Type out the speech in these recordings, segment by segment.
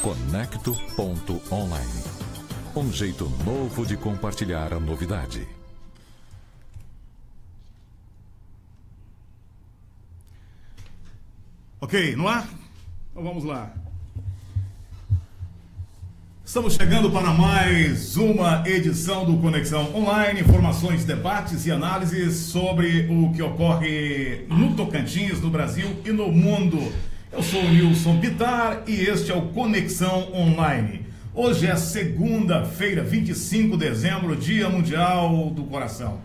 Conecto.online. Um jeito novo de compartilhar a novidade. Ok, no ar? Então vamos lá. Estamos chegando para mais uma edição do Conexão Online, informações, debates e análises sobre o que ocorre no Tocantins, no Brasil e no mundo. Eu sou o Nilson Bittar e este é o Conexão Online. Hoje é segunda-feira, 25 de dezembro, Dia Mundial do Coração.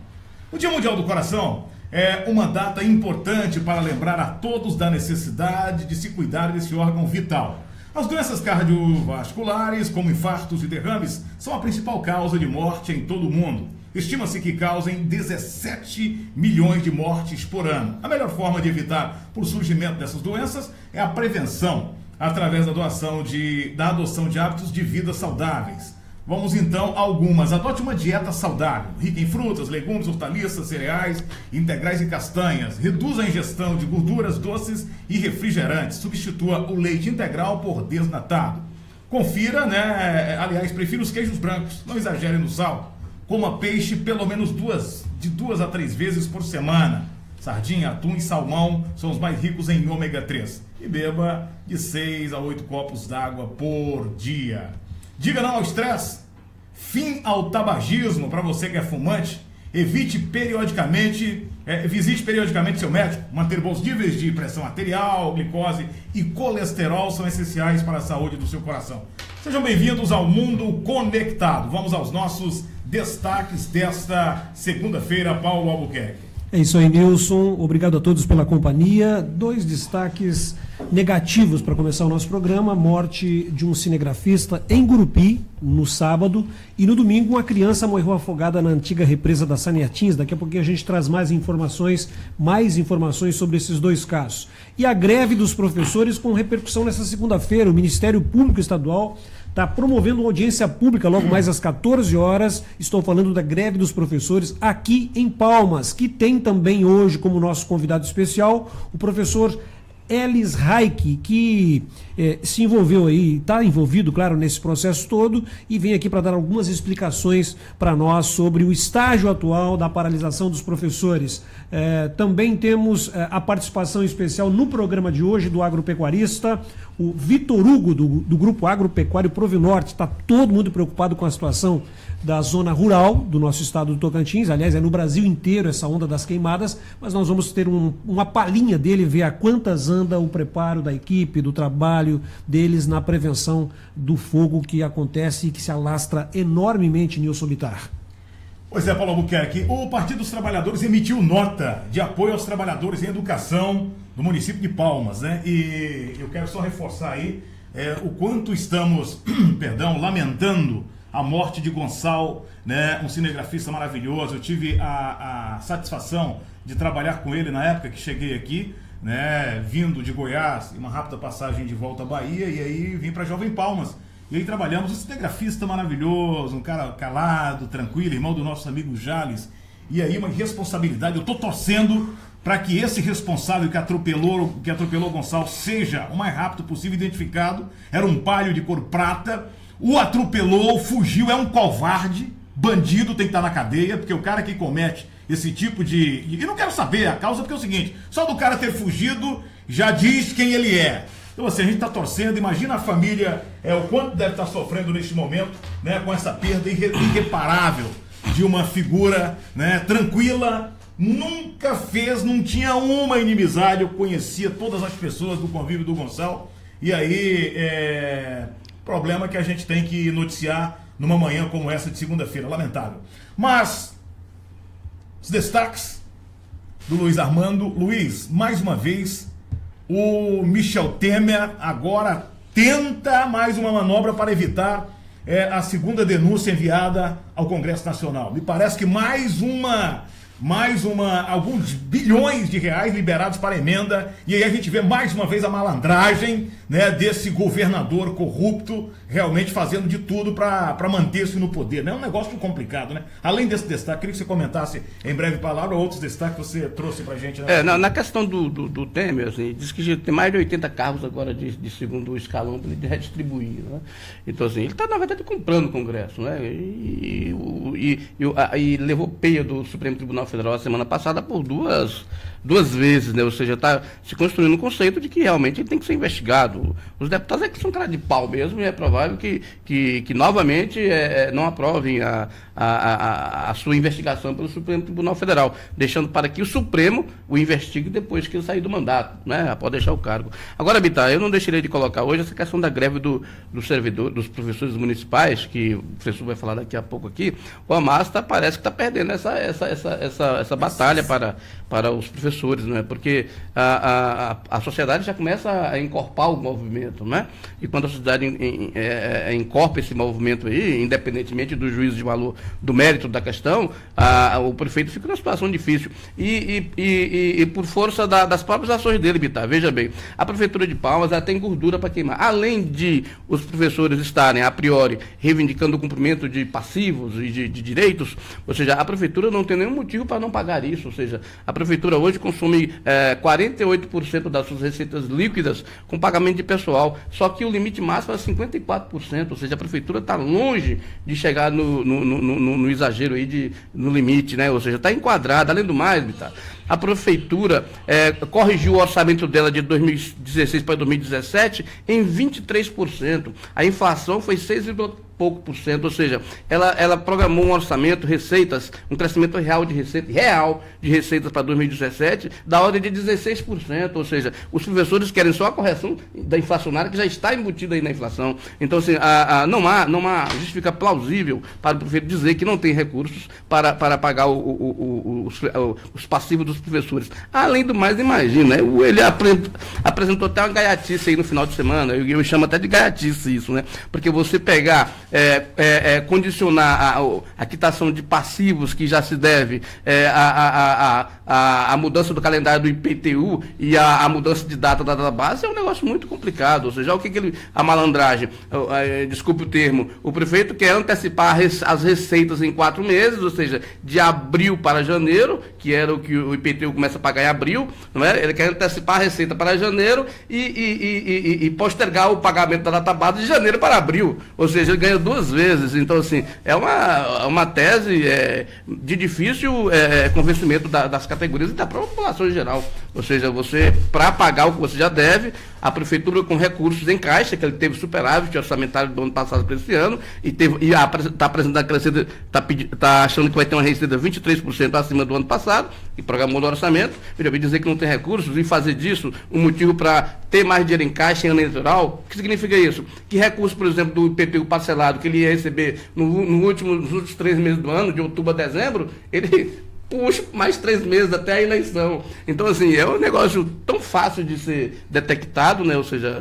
O Dia Mundial do Coração é uma data importante para lembrar a todos da necessidade de se cuidar desse órgão vital. As doenças cardiovasculares, como infartos e derrames, são a principal causa de morte em todo o mundo. Estima-se que causem 17 milhões de mortes por ano. A melhor forma de evitar o surgimento dessas doenças é a prevenção, através da adoção de hábitos de vida saudáveis. Vamos então a algumas. Adote uma dieta saudável, rica em frutas, legumes, hortaliças, cereais, integrais e castanhas. Reduza a ingestão de gorduras, doces e refrigerantes. Substitua o leite integral por desnatado. Confira, aliás, prefira os queijos brancos. Não exagere no sal. Coma peixe pelo menos de 2 a 3 vezes por semana. Sardinha, atum e salmão são os mais ricos em ômega 3. E beba de 6 a 8 copos d'água por dia. Diga não ao estresse, fim ao tabagismo para você que é fumante, visite periodicamente seu médico, manter bons níveis de pressão arterial, glicose e colesterol são essenciais para a saúde do seu coração. Sejam bem-vindos ao Mundo Conectado. Vamos aos nossos destaques desta segunda-feira, Paulo Albuquerque. É isso aí, Nilson. Obrigado a todos pela companhia. 2 destaques negativos para começar o nosso programa. Morte de um cinegrafista em Gurupi, no sábado. E no domingo, uma criança morreu afogada na antiga represa da Saneatins. Daqui a pouquinho a gente traz mais informações sobre esses 2 casos. E a greve dos professores com repercussão nessa segunda-feira. O Ministério Público Estadual está promovendo uma audiência pública logo mais às 14 horas. Estou falando da greve dos professores aqui em Palmas, que tem também hoje como nosso convidado especial o professor Elis Raik, que se envolveu aí, está envolvido, claro, nesse processo todo e vem aqui para dar algumas explicações para nós sobre o estágio atual da paralisação dos professores. Também temos a participação especial no programa de hoje do agropecuarista, o Vitor Hugo, do Grupo Agropecuário Provinorte. Está todo mundo preocupado com a situação da zona rural do nosso estado do Tocantins. Aliás, é no Brasil inteiro essa onda das queimadas, mas nós vamos ter uma palhinha dele, ver a quantas anda o preparo da equipe, do trabalho deles na prevenção do fogo que acontece e que se alastra enormemente, Nilson Bittar. Pois é, Paulo Albuquerque, o Partido dos Trabalhadores emitiu nota de apoio aos trabalhadores em educação do município de Palmas, né? E eu quero só reforçar aí o quanto estamos, lamentando a morte de Gonçalo, né? Um cinegrafista maravilhoso. Eu tive a satisfação de trabalhar com ele na época que cheguei aqui, né? Vindo de Goiás, uma rápida passagem de volta à Bahia, e aí vim para Jovem Palmas. E aí trabalhamos, um cinegrafista maravilhoso, um cara calado, tranquilo, irmão do nosso amigo Jales. E aí uma responsabilidade, eu estou torcendo para que esse responsável que atropelou Gonçalo seja o mais rápido possível identificado. Era um palio de cor prata, o atropelou, fugiu, é um covarde, bandido, tem que estar na cadeia, porque o cara que comete esse tipo de... E não quero saber a causa, porque é o seguinte, só do cara ter fugido já diz quem ele é. Então assim, a gente está torcendo, imagina a família, o quanto deve estar sofrendo neste momento, né, com essa perda irreparável de uma figura, né, tranquila, não tinha uma inimizade, eu conhecia todas as pessoas do convívio do Gonçalo, e aí, problema que a gente tem que noticiar numa manhã como essa de segunda-feira, lamentável. Mas, os destaques do Luiz Armando. Luiz, mais uma vez, o Michel Temer agora tenta mais uma manobra para evitar a segunda denúncia enviada ao Congresso Nacional. Me parece que mais uma mais alguns bilhões de reais liberados para emenda, e aí a gente vê mais uma vez a malandragem, né, desse governador corrupto realmente fazendo de tudo para manter-se no poder, né? É um negócio complicado, né? Além desse destaque, queria que você comentasse em breve palavra outros destaques que você trouxe pra gente, né? Na questão do Temer, assim, diz que tem mais de 80 cargos agora de segundo escalão para ele redistribuir, né? Então, assim, ele está, na verdade, comprando o Congresso, né? E levou peia do Supremo Tribunal Federal a semana passada por duas vezes, né? Ou seja, está se construindo um conceito de que realmente ele tem que ser investigado. Os deputados é que são cara de pau mesmo, e é provável que novamente não aprovem a sua investigação pelo Supremo Tribunal Federal, deixando para que o Supremo o investigue depois que ele sair do mandato, né? Pode deixar o cargo. Agora, Bittar, eu não deixaria de colocar hoje essa questão da greve do servidor, dos professores municipais, que o professor vai falar daqui a pouco aqui. O Amasta parece que está perdendo essa batalha para os professores, né? Porque a sociedade já começa a encorpar o movimento, né? E quando a sociedade encorpa esse movimento aí, independentemente do juízo de valor, do mérito da questão, o prefeito fica numa situação difícil. E por força das próprias ações dele, Bittar, veja bem, a Prefeitura de Palmas ela tem gordura para queimar. Além de os professores estarem, a priori, reivindicando o cumprimento de passivos e de direitos, ou seja, a Prefeitura não tem nenhum motivo para não pagar isso. Ou seja, a Prefeitura hoje consome 48% das suas receitas líquidas com pagamento de pessoal, só que o limite máximo é 54%, ou seja, a Prefeitura está longe de chegar no exagero aí, no limite, né? Ou seja, está enquadrada. Além do mais, Bittar, a Prefeitura corrigiu o orçamento dela de 2016 para 2017 em 23%. A inflação foi 6 pouco por cento, ou seja, ela programou um orçamento, receitas, um crescimento real de receitas para 2017 da ordem de 16%, ou seja, os professores querem só a correção da inflacionária que já está embutida aí na inflação. Então, assim, não há justificativa plausível para o prefeito dizer que não tem recursos para pagar os passivos dos professores. Além do mais, imagina, né? Ele apresentou até uma gaiatice aí no final de semana, eu chamo até de gaiatice isso, né? Porque você pegar condicionar a quitação de passivos que já se deve a mudança do calendário do IPTU e a mudança de data da database é um negócio muito complicado. Ou seja, o que a malandragem, desculpe o termo, o prefeito quer antecipar as receitas em 4 meses, ou seja, de abril para janeiro, que era o que o IPTU começa a pagar em abril, não é? Ele quer antecipar a receita para janeiro e postergar o pagamento da database de janeiro para abril, ou seja, ele ganha 2 vezes. Então, assim, é uma tese de difícil convencimento das categorias e da própria população em geral. Ou seja, você, para pagar o que você já deve, a Prefeitura com recursos em caixa, que ele teve superávit orçamentário do ano passado para esse ano, está apresentando aquela receita, está achando que vai ter uma receita 23% acima do ano passado, e programou no orçamento, eu vai dizer que não tem recursos, e fazer disso um motivo para ter mais dinheiro em caixa em ano eleitoral. O que significa isso? Que recurso, por exemplo, do IPTU parcelado que ele ia receber nos últimos 3 meses do ano, de outubro a dezembro, ele puxa mais 3 meses até a eleição. Então, assim, é um negócio tão fácil de ser detectado, né? Ou seja,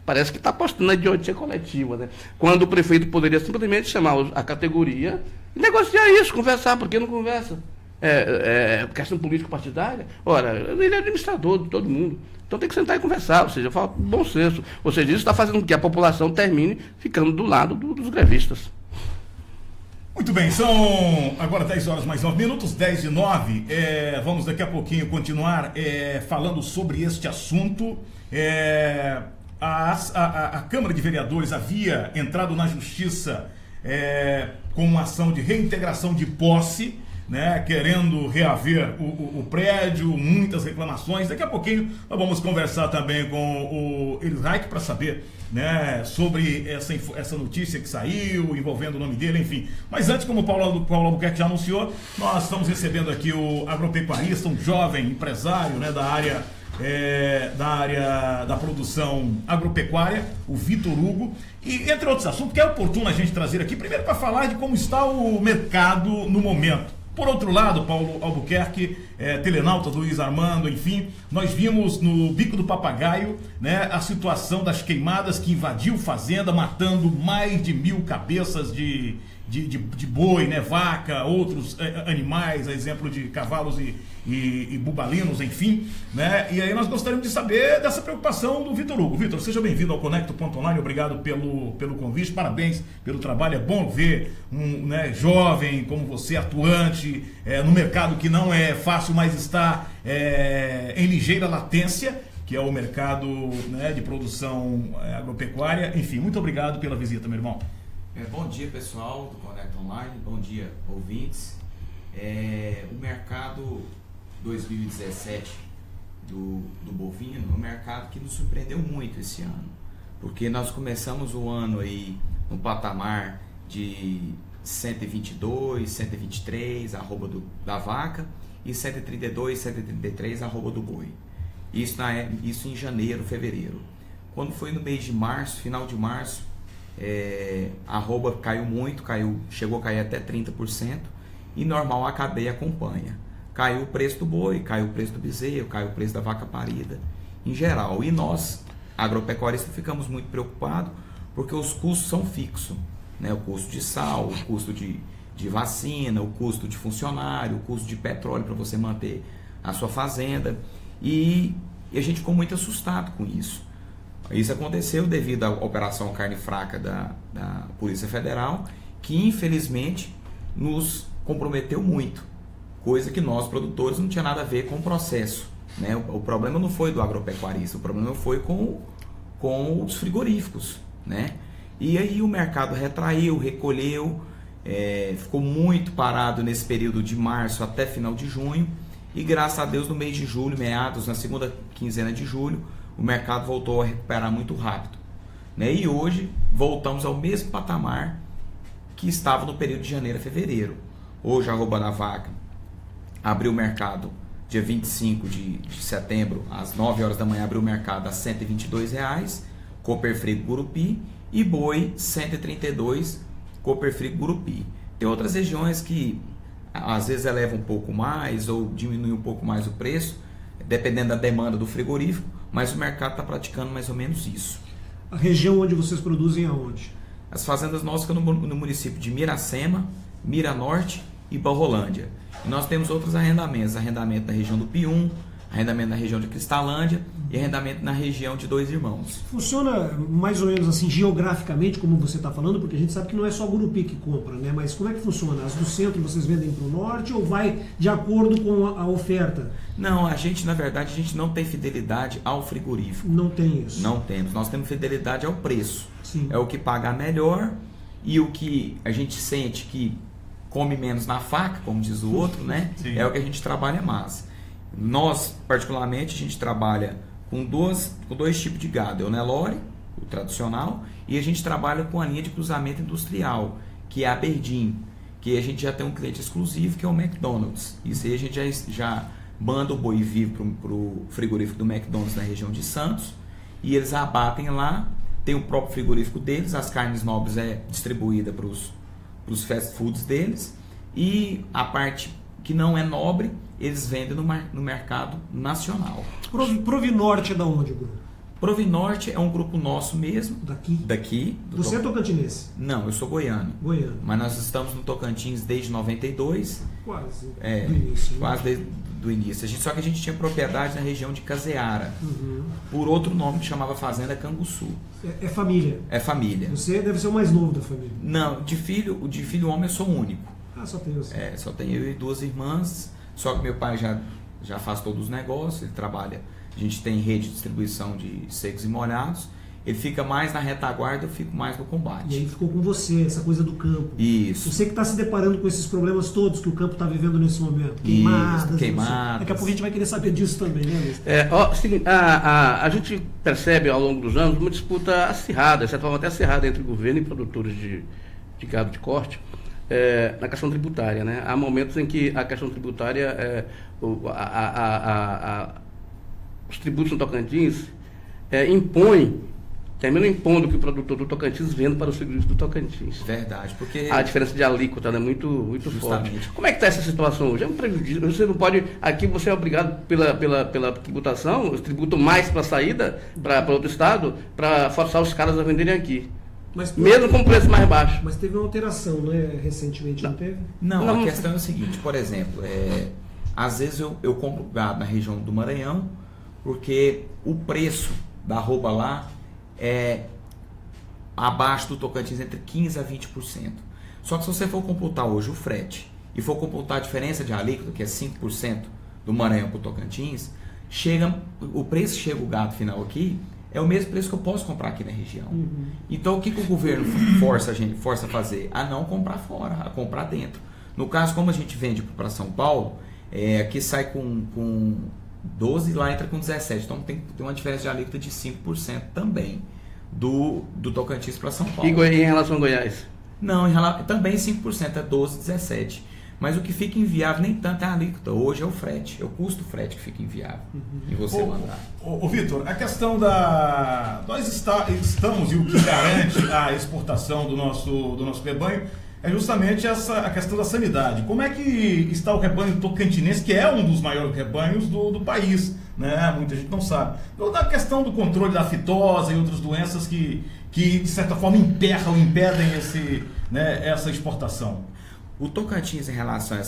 parece que está apostando na idiotia coletiva, né? Quando o prefeito poderia simplesmente chamar a categoria e negociar isso, conversar. Por que não conversa? Questão político-partidária? Ora, ele é administrador de todo mundo. Então tem que sentar e conversar, ou seja, falta bom senso. Ou seja, isso está fazendo com que a população termine ficando do lado dos grevistas. Muito bem, são agora 10 horas mais 9 minutos, 10:09. Vamos daqui a pouquinho continuar falando sobre este assunto. A Câmara de Vereadores havia entrado na Justiça com uma ação de reintegração de posse, né, querendo reaver o prédio, muitas reclamações. Daqui a pouquinho nós vamos conversar também com o Elis Reich para saber, né, sobre essa notícia que saiu, envolvendo o nome dele, enfim. Mas antes, como o Paulo Albuquerque já anunciou, nós estamos recebendo aqui o agropecuarista, um jovem empresário, né, da área da produção agropecuária, o Vitor Hugo, e entre outros assuntos, que é oportuno a gente trazer aqui, primeiro para falar de como está o mercado no momento. Por outro lado, Paulo Albuquerque, telenauta Luiz Armando, enfim, nós vimos no Bico do Papagaio, né, a situação das queimadas que invadiu fazenda, matando mais de 1.000 cabeças de boi, né, vaca, outros animais, a exemplo de cavalos e bubalinos, enfim, né? E aí nós gostaríamos de saber dessa preocupação do Vitor Hugo. Vitor, seja bem-vindo ao Conecto.online, obrigado pelo convite, parabéns pelo trabalho, é bom ver um, né, jovem como você, atuante no mercado que não é fácil, mas está em ligeira latência, que é o mercado, né, de produção agropecuária. Enfim, muito obrigado pela visita, meu irmão. Bom dia, pessoal do Conecta Online, bom dia, ouvintes. O mercado 2017 do bovino é um mercado que nos surpreendeu muito esse ano, porque nós começamos o ano aí no patamar de 122, 123 arroba da vaca e 132, 133 arroba do boi. Isso em janeiro, fevereiro. Quando foi no mês de março, final de março, a arroba caiu muito, chegou a cair até 30%, e normal a cadeia acompanha. Caiu o preço do boi, caiu o preço do bezerro, caiu o preço da vaca parida, em geral. E nós, agropecuaristas, ficamos muito preocupados, porque os custos são fixos, né? O custo de sal, o custo de vacina, o custo de funcionário, o custo de petróleo para você manter a sua fazenda, e a gente ficou muito assustado com isso. Isso aconteceu devido à Operação Carne Fraca da Polícia Federal, que infelizmente nos comprometeu muito, coisa que nós produtores não tinha nada a ver com o processo, né? O problema não foi do agropecuarista, o problema foi com os frigoríficos, né? E aí o mercado retraiu, recolheu, ficou muito parado nesse período de março até final de junho, e graças a Deus no mês de julho, meados, na segunda quinzena de julho, o mercado voltou a recuperar muito rápido, né? E hoje voltamos ao mesmo patamar que estava no período de janeiro a fevereiro. Hoje a arroba da vaca abriu o mercado dia 25 de setembro, às 9 horas da manhã, abriu o mercado a R$ 122, Cooper Frigo Gurupi, e boi 132, Cooper Frigo Gurupi. Tem outras regiões que às vezes eleva um pouco mais ou diminui um pouco mais o preço, dependendo da demanda do frigorífico, mas o mercado está praticando mais ou menos isso. A região onde vocês produzem aonde? As fazendas nossas ficam no município de Miracema, Miranorte e Barrolândia. E nós temos outros arrendamentos, arrendamento na região do Pium, arrendamento na região de Cristalândia e arrendamento na região de Dois Irmãos. Funciona mais ou menos assim geograficamente, como você está falando, porque a gente sabe que não é só Gurupi que compra, né? Mas como é que funciona? As do centro vocês vendem para o norte ou vai de acordo com a oferta? Não, na verdade, a gente não tem fidelidade ao frigorífico. Não tem isso? Não temos. Nós temos fidelidade ao preço. Sim. É o que pagar melhor e o que a gente sente que come menos na faca, como diz o outro, né? Sim. É o que a gente trabalha mais. Nós, particularmente, a gente trabalha com dois tipos de gado. É o Nelore, o tradicional, e a gente trabalha com a linha de cruzamento industrial, que é a Berdim, que a gente já tem um cliente exclusivo, que é o McDonald's. Isso aí a gente já manda o boi vivo para o frigorífico do McDonald's na região de Santos, e eles abatem lá, tem o próprio frigorífico deles, as carnes nobres é distribuída para os fast foods deles, e a parte que não é nobre, eles vendem no mercado nacional. Provinorte é da onde, Bruno? Provinorte é um grupo nosso mesmo. Daqui? Você é tocantinense? Não, eu sou goiano. Mas nós estamos no Tocantins desde 92. Quase. Do início. Quase desde o início. Só que a gente tinha propriedade na região de Caseara. Por outro nome que chamava Fazenda Canguçu. É família? É família. Você deve ser o mais novo da família? Não, de filho homem eu sou o único. Ah, só tem você. Só tenho eu e duas irmãs. Só que meu pai já faz todos os negócios, ele trabalha. A gente tem rede de distribuição de secos e molhados. Ele fica mais na retaguarda, eu fico mais no combate. E aí ficou com você, essa coisa do campo. Isso. Você que está se deparando com esses problemas todos que o campo está vivendo nesse momento. Queimadas. Daqui a pouco a gente vai querer saber disso também, né, Luiz? A gente percebe ao longo dos anos uma disputa acirrada, de certa forma até acirrada, entre governo e produtores de gado de corte. Na questão tributária, né? Há momentos em que a questão tributária, os tributos no Tocantins impõem termina impondo que o produtor do Tocantins venda para os frigoríficos do Tocantins. Verdade, porque... A diferença de alíquota é muito forte. Justamente. Como é que está essa situação hoje? É um prejuízo. Você não pode... Aqui você é obrigado pela tributação, eles tributam mais para a saída, para outro estado, para forçar os caras a venderem aqui. Mas, Mesmo com preço mais baixo. Mas teve uma alteração, né? Recentemente, não teve? Não, a questão é o seguinte, por exemplo, às vezes eu compro gado na região do Maranhão, porque o preço da arroba lá é abaixo do Tocantins entre 15% a 20%. Só que se você for computar hoje o frete e for computar a diferença de alíquota, que é 5% do Maranhão para o Tocantins, o preço que chega o gado final aqui é o mesmo preço que eu posso comprar aqui na região. Então o que o governo força a fazer? A não comprar fora, a comprar dentro. No caso, como a gente vende para São Paulo, aqui sai com 12 e lá entra com 17. Então tem uma diferença de alíquota de 5% também do Tocantins para São Paulo. E em relação a Goiás? Não, também 5%, é 12, 17. Mas o que fica inviável nem tanto é a alíquota. Hoje é o frete, é o custo do frete que fica inviável. E você mandar. Ô Vitor, a questão nós estamos, e o que garante a exportação do nosso rebanho é justamente a questão da sanidade. Como é que está o rebanho tocantinense, que é um dos maiores rebanhos do país, né? Muita gente não sabe. Então, da questão do controle da fitose e outras doenças que de certa forma impedem essa exportação. O Tocantins, em relação a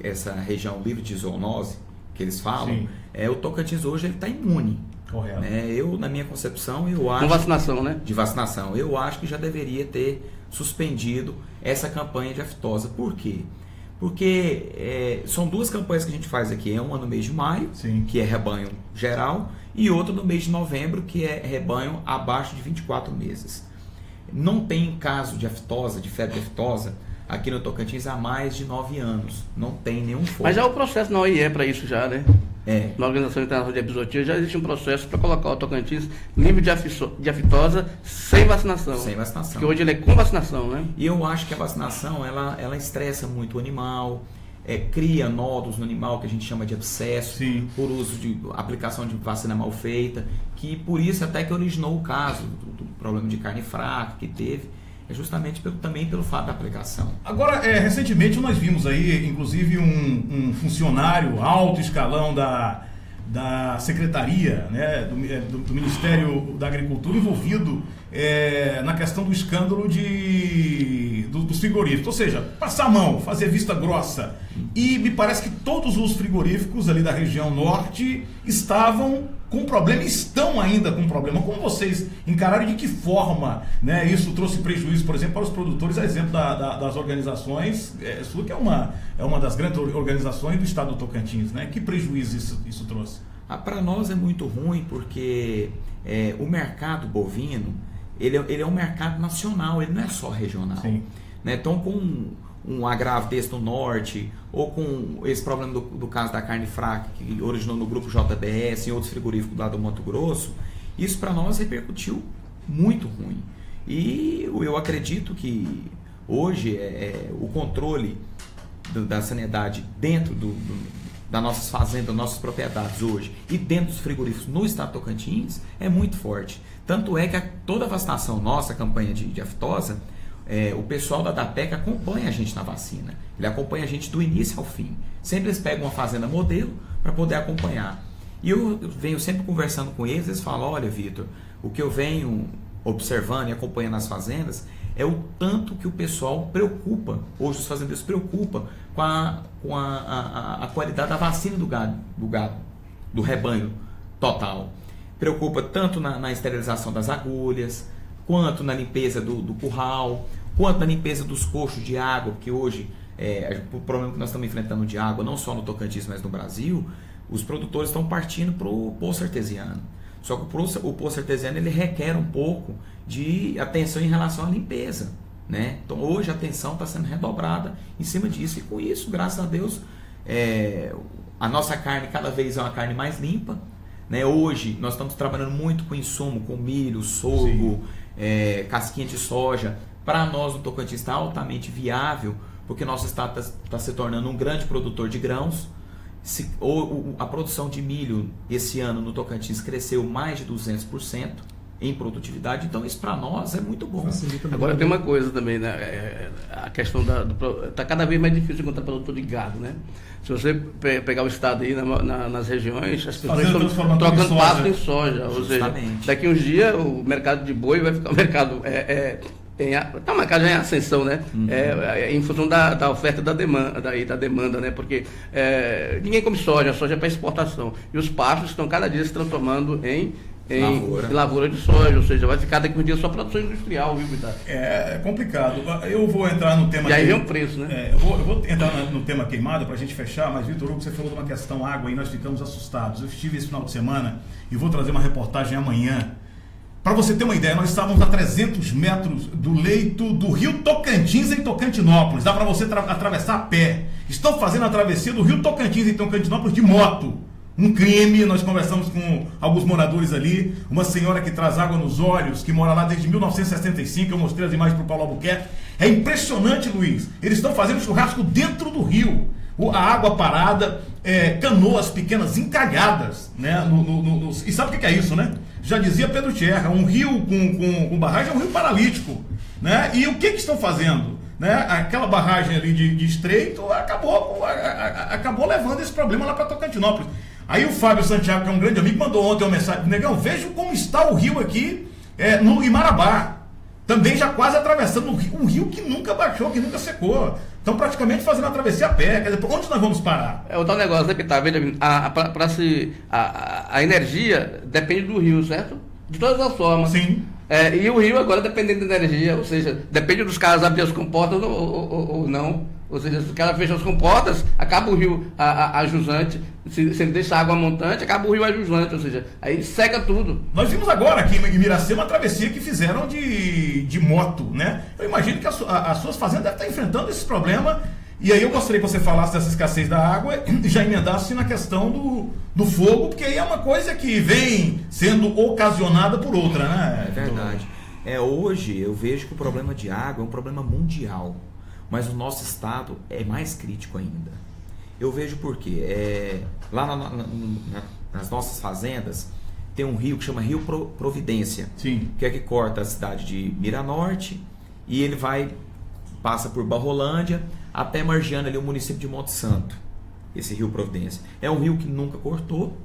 essa região livre de zoonose, que eles falam, o Tocantins hoje está imune. Correto. Eu, na minha concepção, eu acho... Com vacinação, né? De vacinação. Eu acho que já deveria ter suspendido essa campanha de aftosa. Por quê? Porque são duas campanhas que a gente faz aqui. Uma no mês de maio, que é rebanho geral, e outra no mês de novembro, que é rebanho abaixo de 24 meses. Não tem caso de aftosa, de febre aftosa, aqui no Tocantins há mais de 9 anos. Não tem nenhum foco. Mas já há o processo na OIE para isso já, né? Na Organização Internacional de Epizootria já existe um processo para colocar o Tocantins livre de aftosa sem vacinação. Sem vacinação. Porque hoje ele é com vacinação, né? E eu acho que a vacinação, ela estressa muito o animal, cria nódulos no animal, que a gente chama de abscesso, por uso de aplicação de vacina mal feita, que por isso até que originou o caso do problema de carne fraca que teve, justamente também pelo fato da aplicação. Agora, recentemente nós vimos aí, inclusive, um funcionário alto escalão da Secretaria, né, do Ministério da Agricultura envolvido na questão do escândalo dos frigoríficos. Ou seja, passar a mão, fazer vista grossa. E me parece que todos os frigoríficos ali da região norte estavam com problema, estão ainda com problema. Como vocês encararam e de que forma, né, isso trouxe prejuízo, por exemplo, para os produtores, a exemplo das organizações, sua que é uma das grandes organizações do estado do Tocantins, né? Que prejuízo isso trouxe? Para nós é muito ruim porque o mercado bovino, ele é um mercado nacional, ele não é só regional. Né? Então, com um agravo desse no norte, ou com esse problema do caso da carne fraca, que originou no grupo JBS e outros frigoríficos lá do Mato Grosso, isso para nós repercutiu muito ruim. E eu acredito que hoje o controle da sanidade dentro das nossas fazendas, das nossas propriedades hoje, e dentro dos frigoríficos no estado de Tocantins, é muito forte. Tanto é que toda a vacinação nossa, a campanha de aftosa, o pessoal da DAPEC acompanha a gente na vacina. Ele acompanha a gente do início ao fim. Sempre eles pegam uma fazenda modelo para poder acompanhar. E eu venho sempre conversando com eles falam, olha, Vitor, o que eu venho observando e acompanhando nas fazendas é o tanto que o pessoal preocupa, hoje os fazendeiros preocupam com a qualidade da vacina do gado, do rebanho total. Preocupa tanto na esterilização das agulhas, quanto na limpeza do curral, quanto na limpeza dos coxos de água, porque hoje o problema que nós estamos enfrentando de água, não só no Tocantins, mas no Brasil, os produtores estão partindo para o poço artesiano. Só que o poço artesiano ele requer um pouco de atenção em relação à limpeza, né? Então hoje a atenção está sendo redobrada em cima disso, e com isso, graças a Deus, a nossa carne cada vez é uma carne mais limpa, né? Hoje nós estamos trabalhando muito com insumo, com milho, sorgo, casquinha de soja. Para nós no Tocantins está altamente viável, porque nosso estado está se tornando um grande produtor de grãos. A produção de milho esse ano no Tocantins cresceu mais de 200%, em produtividade. Então isso para nós é muito bom. Agora tem uma coisa também, né? A questão está cada vez mais difícil encontrar produtor de gado, né? Se você pegar o estado aí nas regiões, as pessoas estão trocando pasto em soja. Ou seja, daqui uns dias o mercado de boi vai ficar um mercado tá uma casa em ascensão, né? Em função da oferta da demanda, né? Porque ninguém come soja, a soja é para exportação. E os pastos estão cada dia se transformando em lavoura de soja, ou seja, vai ficar daqui um dia só produção industrial, viu, Vitor? É complicado. Eu vou entrar no tema... E aí vem o preço, né? Eu vou entrar no tema queimada para a gente fechar, mas, Vitor Hugo, você falou de uma questão água e nós ficamos assustados. Eu estive esse final de semana e vou trazer uma reportagem amanhã. Para você ter uma ideia, nós estávamos a 300 metros do leito do rio Tocantins, em Tocantinópolis. Dá para você atravessar a pé. Estão fazendo a travessia do rio Tocantins, em Tocantinópolis, de moto. Um crime. Nós conversamos com alguns moradores ali. Uma senhora que traz água nos olhos, que mora lá desde 1965. Eu mostrei as imagens para o Paulo Albuquerque. É impressionante, Luiz. Eles estão fazendo churrasco dentro do rio. A água parada, canoas pequenas encalhadas, né? E sabe o que é isso, né? Já dizia Pedro Tierra, um rio com barragem é um rio paralítico, né? E o que estão fazendo? Né? Aquela barragem ali de estreito acabou levando esse problema lá para Tocantinópolis. Aí o Fábio Santiago, que é um grande amigo, mandou ontem uma mensagem: Negão, veja como está o rio aqui no Imarabá. Também já quase atravessando um rio que nunca baixou, que nunca secou. Estão praticamente fazendo a travessia a pé. Quer dizer, onde nós vamos parar? É o tal negócio, né, Pitar? A energia depende do rio, certo? De todas as formas. Sim. E o rio agora dependendo da energia, ou seja, depende dos caras abrir as comportas ou não. Ou seja, se o cara fecha as comportas, acaba o rio a jusante. Se ele deixa a água montante, acaba o rio a jusante. Ou seja, aí seca tudo. Nós vimos agora aqui em Miracema uma travessia que fizeram de moto, né? Eu imagino que as suas fazendas devem estar enfrentando esse problema. E aí eu gostaria que você falasse dessa escassez da água e já emendasse na questão do fogo, porque aí é uma coisa que vem sendo ocasionada por outra, né? É verdade. Hoje eu vejo que o problema de água é um problema mundial. Mas o nosso estado é mais crítico ainda. Eu vejo porque lá nas nossas fazendas tem um rio que chama Rio Providência. Sim. Que é que corta a cidade de Miranorte e ele passa por Barrolândia até margeando ali o município de Monte Santo. Esse Rio Providência. É um rio que nunca cortou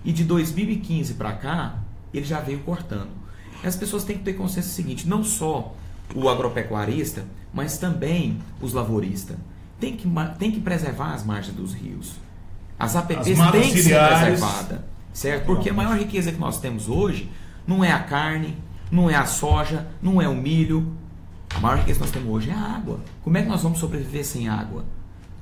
e de 2015 para cá ele já veio cortando. E as pessoas têm que ter consciência do seguinte: não só o agropecuarista, mas também os lavouristas. Tem que preservar as margens dos rios. As APPs têm que ser preservadas, certo? Porque a maior riqueza que nós temos hoje não é a carne, não é a soja, não é o milho. A maior riqueza que nós temos hoje é a água. Como é que nós vamos sobreviver sem água?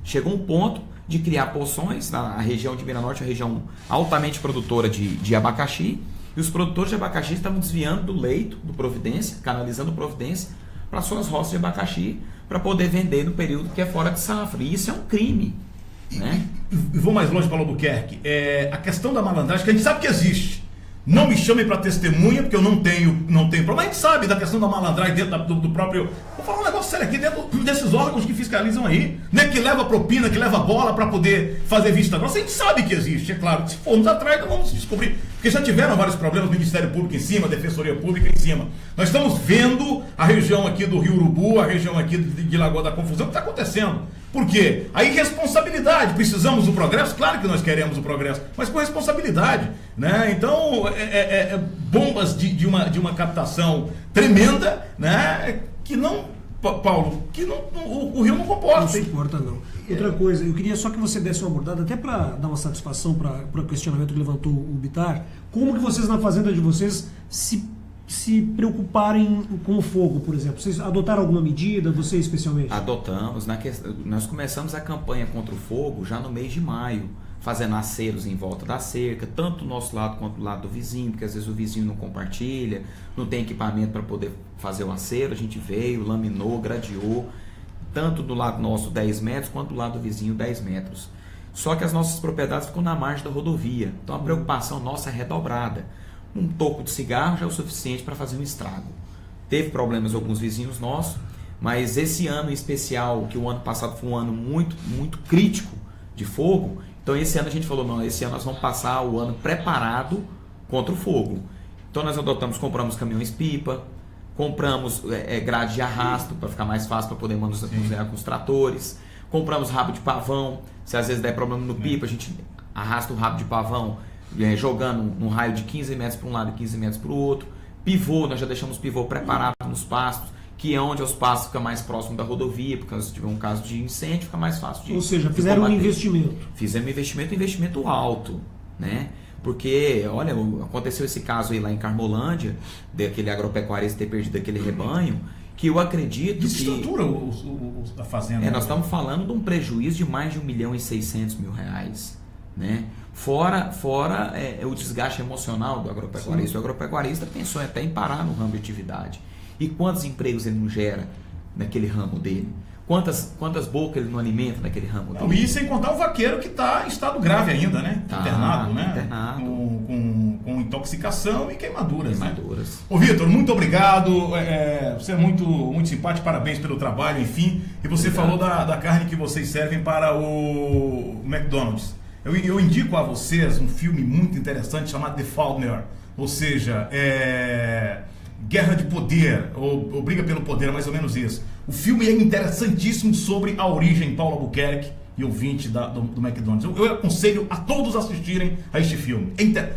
Chegou um ponto de criar poções. Na região de Miranorte, a região altamente produtora de abacaxi. E os produtores de abacaxi estavam desviando do leito do Providência, canalizando o Providência para suas roças de abacaxi, para poder vender no período que é fora de safra. E isso é um crime. Né? E vou mais longe, Paulo Albuquerque. A questão da malandragem, que a gente sabe que existe. Não me chamem para testemunha, porque eu não tenho problema. A gente sabe da questão da malandragem dentro do próprio... Vou falar um negócio sério aqui, dentro desses órgãos que fiscalizam aí, né? Que leva propina, que leva bola para poder fazer vista grossa. A gente sabe que existe, é claro. Se formos atrás, nós vamos descobrir. Porque já tiveram vários problemas, o Ministério Público em cima, a Defensoria Pública em cima. Nós estamos vendo a região aqui do Rio Urubu, a região aqui de Lagoa da Confusão, que está acontecendo. Por quê? A irresponsabilidade. Precisamos do progresso? Claro que nós queremos o progresso, mas com responsabilidade, né? Então, bombas de uma captação tremenda, né? Que não, Paulo, o rio não comporta. Não suporta, não. Outra coisa, eu queria só que você desse uma abordada, até para dar uma satisfação para o questionamento que levantou o Bitar, como que vocês na fazenda de vocês se preocuparem com o fogo, por exemplo? Vocês adotaram alguma medida, você especialmente? Adotamos. Nós começamos a campanha contra o fogo já no mês de maio, fazendo aceros em volta da cerca, tanto do nosso lado quanto do lado do vizinho, porque às vezes o vizinho não compartilha, não tem equipamento para poder fazer o acero. A gente veio, laminou, gradeou, tanto do lado nosso 10 metros, quanto do lado do vizinho 10 metros. Só que as nossas propriedades ficam na margem da rodovia, então a preocupação nossa é redobrada. Um toco de cigarro já é o suficiente para fazer um estrago. Teve problemas alguns vizinhos nossos, mas esse ano em especial, que o ano passado foi um ano muito, muito crítico de fogo, então esse ano a gente falou, não, esse ano nós vamos passar o ano preparado contra o fogo. Então nós compramos caminhões-pipa, compramos grade de arrasto para ficar mais fácil para poder manusear com os tratores, compramos rabo de pavão, se às vezes der problema no pipa, a gente arrasta o rabo de pavão jogando num raio de 15 metros para um lado e 15 metros para o outro. Pivô, nós já deixamos pivô preparado nos pastos, que é onde os pastos ficam mais próximos da rodovia, porque se tiver um caso de incêndio, fica mais fácil de... Ou seja, fizeram um investimento. Fizemos investimento alto, né? Porque, olha, aconteceu esse caso aí lá em Carmolândia, daquele agropecuarista ter perdido aquele rebanho, que eu acredito que... Desestrutura a fazenda. Nós estamos falando de um prejuízo de mais de R$1.600.000, né? Fora o desgaste emocional do agropecuarista. Sim. O agropecuarista pensou até em parar no ramo de atividade. E quantos empregos ele não gera naquele ramo dele? Quantas bocas ele não alimenta naquele ramo dele? Não, e sem contar o vaqueiro que está em estado grave ainda, né? Internado, né? Internado. Com intoxicação e queimaduras. Né? Ô Vitor, muito obrigado. Você é muito simpático, parabéns pelo trabalho, enfim. E você falou da carne que vocês servem para o McDonald's. Eu indico a vocês um filme muito interessante chamado The Faulkner, ou seja, Guerra de Poder, ou Briga pelo Poder, é mais ou menos isso. O filme é interessantíssimo sobre a origem Paulo Albuquerque e ouvinte do McDonald's. Eu aconselho a todos assistirem a este filme.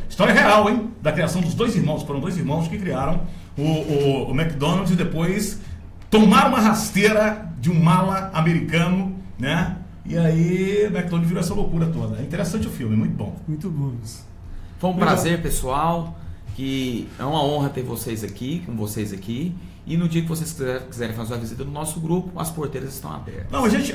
História real, hein? Da criação dos dois irmãos. Foram dois irmãos que criaram o McDonald's e depois tomaram uma rasteira de um mala americano, né? E aí o McDonald's virou essa loucura toda. É interessante o filme, muito bom. Muito bom. Foi um prazer, pessoal. Que é uma honra ter vocês aqui, com vocês aqui. E no dia que vocês quiserem fazer uma visita no nosso grupo, as porteiras estão abertas. Não, a gente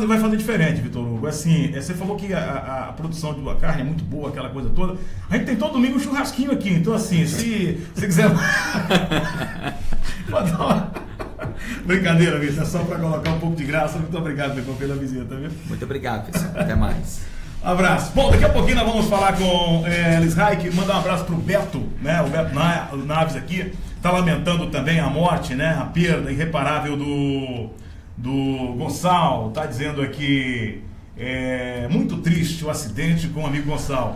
vai fazer diferente, Vitor Hugo. Assim, você falou que a produção de carne é muito boa, aquela coisa toda. A gente tem todo domingo um churrasquinho aqui. Então, assim, se você quiser... Brincadeira, Vitor. É só para colocar um pouco de graça. Muito obrigado, Vitor, pela visita, viu? Muito obrigado, pessoal. Até mais. Abraço. Bom, daqui a pouquinho nós vamos falar com Elis Reich, mandar um abraço pro Beto, né? O Beto Naves aqui, tá lamentando também a morte, né? A perda irreparável do Gonçalo, tá dizendo aqui, muito triste o acidente com o amigo Gonçalo.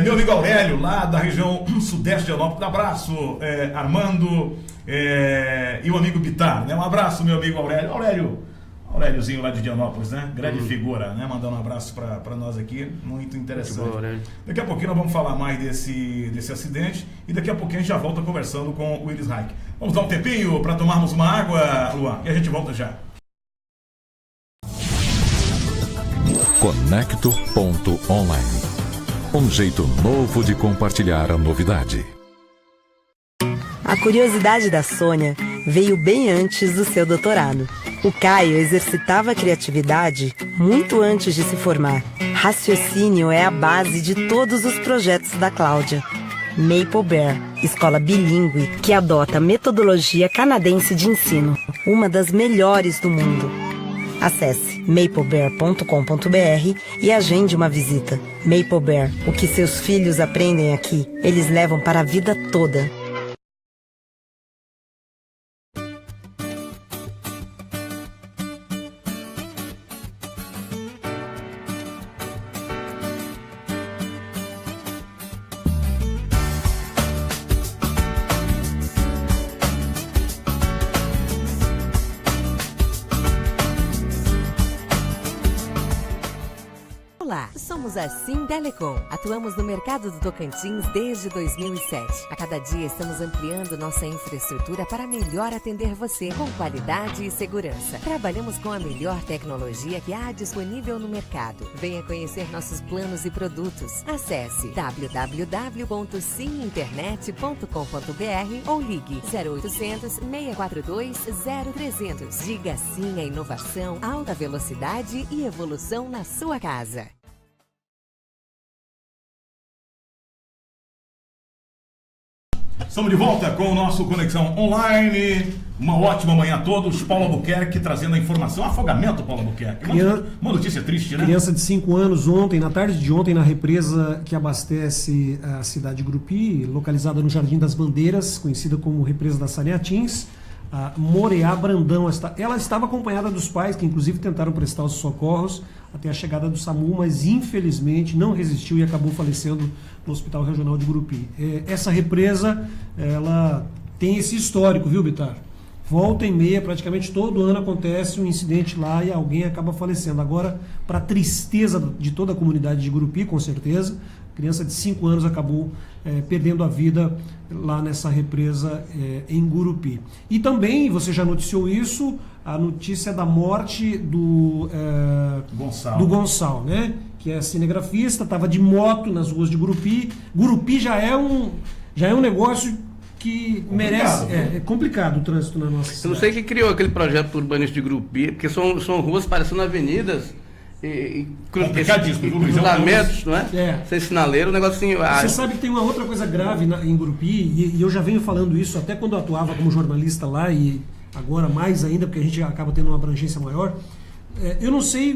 Meu amigo Aurélio, lá da região sudeste de Anópolis, um abraço, Armando e o amigo Bitar, né? Um abraço, meu amigo Auréliozinho lá de Dianópolis, né? Grande figura, né? Mandando um abraço para nós aqui, muito interessante. Daqui a pouquinho nós vamos falar mais desse acidente e daqui a pouquinho a gente já volta conversando com o Elis Reich. Vamos dar um tempinho para tomarmos uma água, Luan, e a gente volta já. Conecto.online. Um jeito novo de compartilhar a novidade. A curiosidade da Sônia veio bem antes do seu doutorado. O Caio exercitava a criatividade muito antes de se formar. Raciocínio é a base de todos os projetos da Cláudia. Maple Bear, escola bilíngue que adota a metodologia canadense de ensino, uma das melhores do mundo. Acesse maplebear.com.br e agende uma visita. Maple Bear, o que seus filhos aprendem aqui, eles levam para a vida toda. Olá, somos a Sim Telecom. Atuamos no mercado do Tocantins desde 2007. A cada dia estamos ampliando nossa infraestrutura para melhor atender você com qualidade e segurança. Trabalhamos com a melhor tecnologia que há disponível no mercado. Venha conhecer nossos planos e produtos. Acesse www.siminternet.com.br ou ligue 0800 642 0300. Diga sim à inovação, alta velocidade e evolução na sua casa. Estamos de volta com o nosso Conexão Online. Uma ótima manhã a todos. Paulo Albuquerque trazendo a informação. Afogamento, Paulo Albuquerque. Uma notícia triste, né? Criança de 5 anos ontem, na tarde de ontem, na represa que abastece a cidade de Grupi, localizada no Jardim das Bandeiras, conhecida como Represa da Saneatins, a Moreá Brandão. Ela estava acompanhada dos pais, que inclusive tentaram prestar os socorros. até a chegada do SAMU, mas infelizmente não resistiu e acabou falecendo no Hospital Regional de Gurupi. Essa represa, ela tem esse histórico, viu, Bitar? Volta e meia, praticamente todo ano acontece um incidente lá e alguém acaba falecendo. Agora, para tristeza de toda a comunidade de Gurupi, com certeza, criança de 5 anos acabou perdendo a vida lá nessa represa em Gurupi. E também, você já noticiou isso, a notícia da morte do Gonçal, né? Que é cinegrafista, estava de moto nas ruas de Gurupi. Gurupi já é um negócio que merece... É complicado o trânsito na nossa cidade. Eu não sei quem criou aquele projeto urbanístico de Gurupi, porque são ruas parecendo avenidas e cruzamentos, não é? Sem sinaleiro, um negocinho... Você sabe que tem uma outra coisa grave em Gurupi, e eu já venho falando isso até quando eu atuava como jornalista lá, e agora mais ainda, porque a gente acaba tendo uma abrangência maior. Eu não sei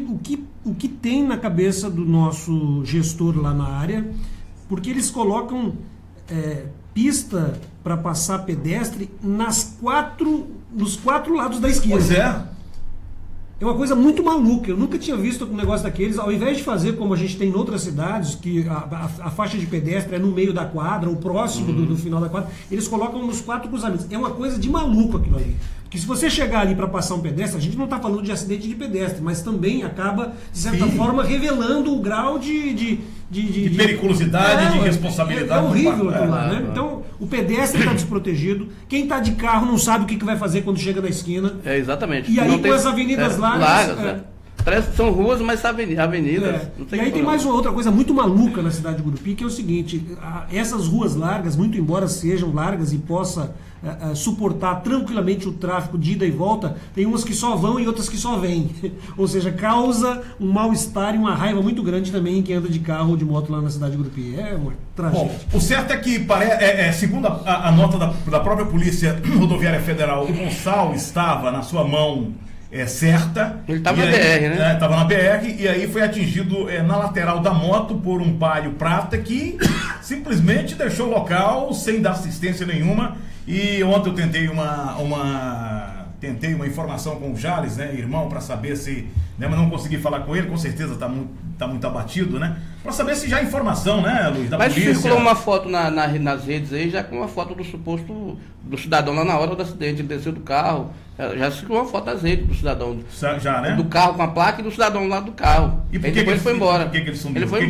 o que tem na cabeça do nosso gestor lá na área, porque eles colocam pista para passar pedestre nos 4 lados da esquina. Pois é. É uma coisa muito maluca. Eu nunca tinha visto um negócio daqueles. Ao invés de fazer como a gente tem em outras cidades, que a faixa de pedestre é no meio da quadra, ou próximo do final da quadra, eles colocam nos 4 cruzamentos. É uma coisa de maluco aquilo ali. Porque se você chegar ali para passar um pedestre, a gente não está falando de acidente de pedestre, mas também acaba, de certa forma, revelando o grau de periculosidade, de responsabilidade. É horrível aquilo lá, né? Então, o pedestre está desprotegido, quem está de carro não sabe o que vai fazer quando chega na esquina. Exatamente. E aí com as avenidas largas... São ruas, mas avenidas. E aí tem mais uma outra coisa muito maluca na cidade de Gurupi, que é o seguinte: essas ruas largas, muito embora sejam largas e possa suportar tranquilamente o tráfego de ida e volta, tem umas que só vão e outras que só vêm. Ou seja, causa um mal-estar e uma raiva muito grande também em quem anda de carro ou de moto lá na cidade de Gurupi. É uma tragédia. Bom, o certo é que, segundo a nota da própria Polícia Rodoviária Federal, o Gonçal estava na sua mão certa. Ele estava na BR, né? Estava na BR e aí foi atingido na lateral da moto por um Palio prata que simplesmente deixou o local sem dar assistência nenhuma. E ontem eu tentei uma informação com o Jales, né, irmão, para saber se... Né, mas não consegui falar com ele, com certeza está muito abatido, né? Para saber se já há informação, né, Luiz, da polícia. Mas circulou uma foto nas redes aí, já com uma foto do suposto do cidadão lá na hora do acidente, ele desceu do carro, já circulou uma foto das redes do cidadão. Já, né? Do carro com a placa e do cidadão lá do carro. E por que depois foi embora. Por que ele sumiu? Ele foi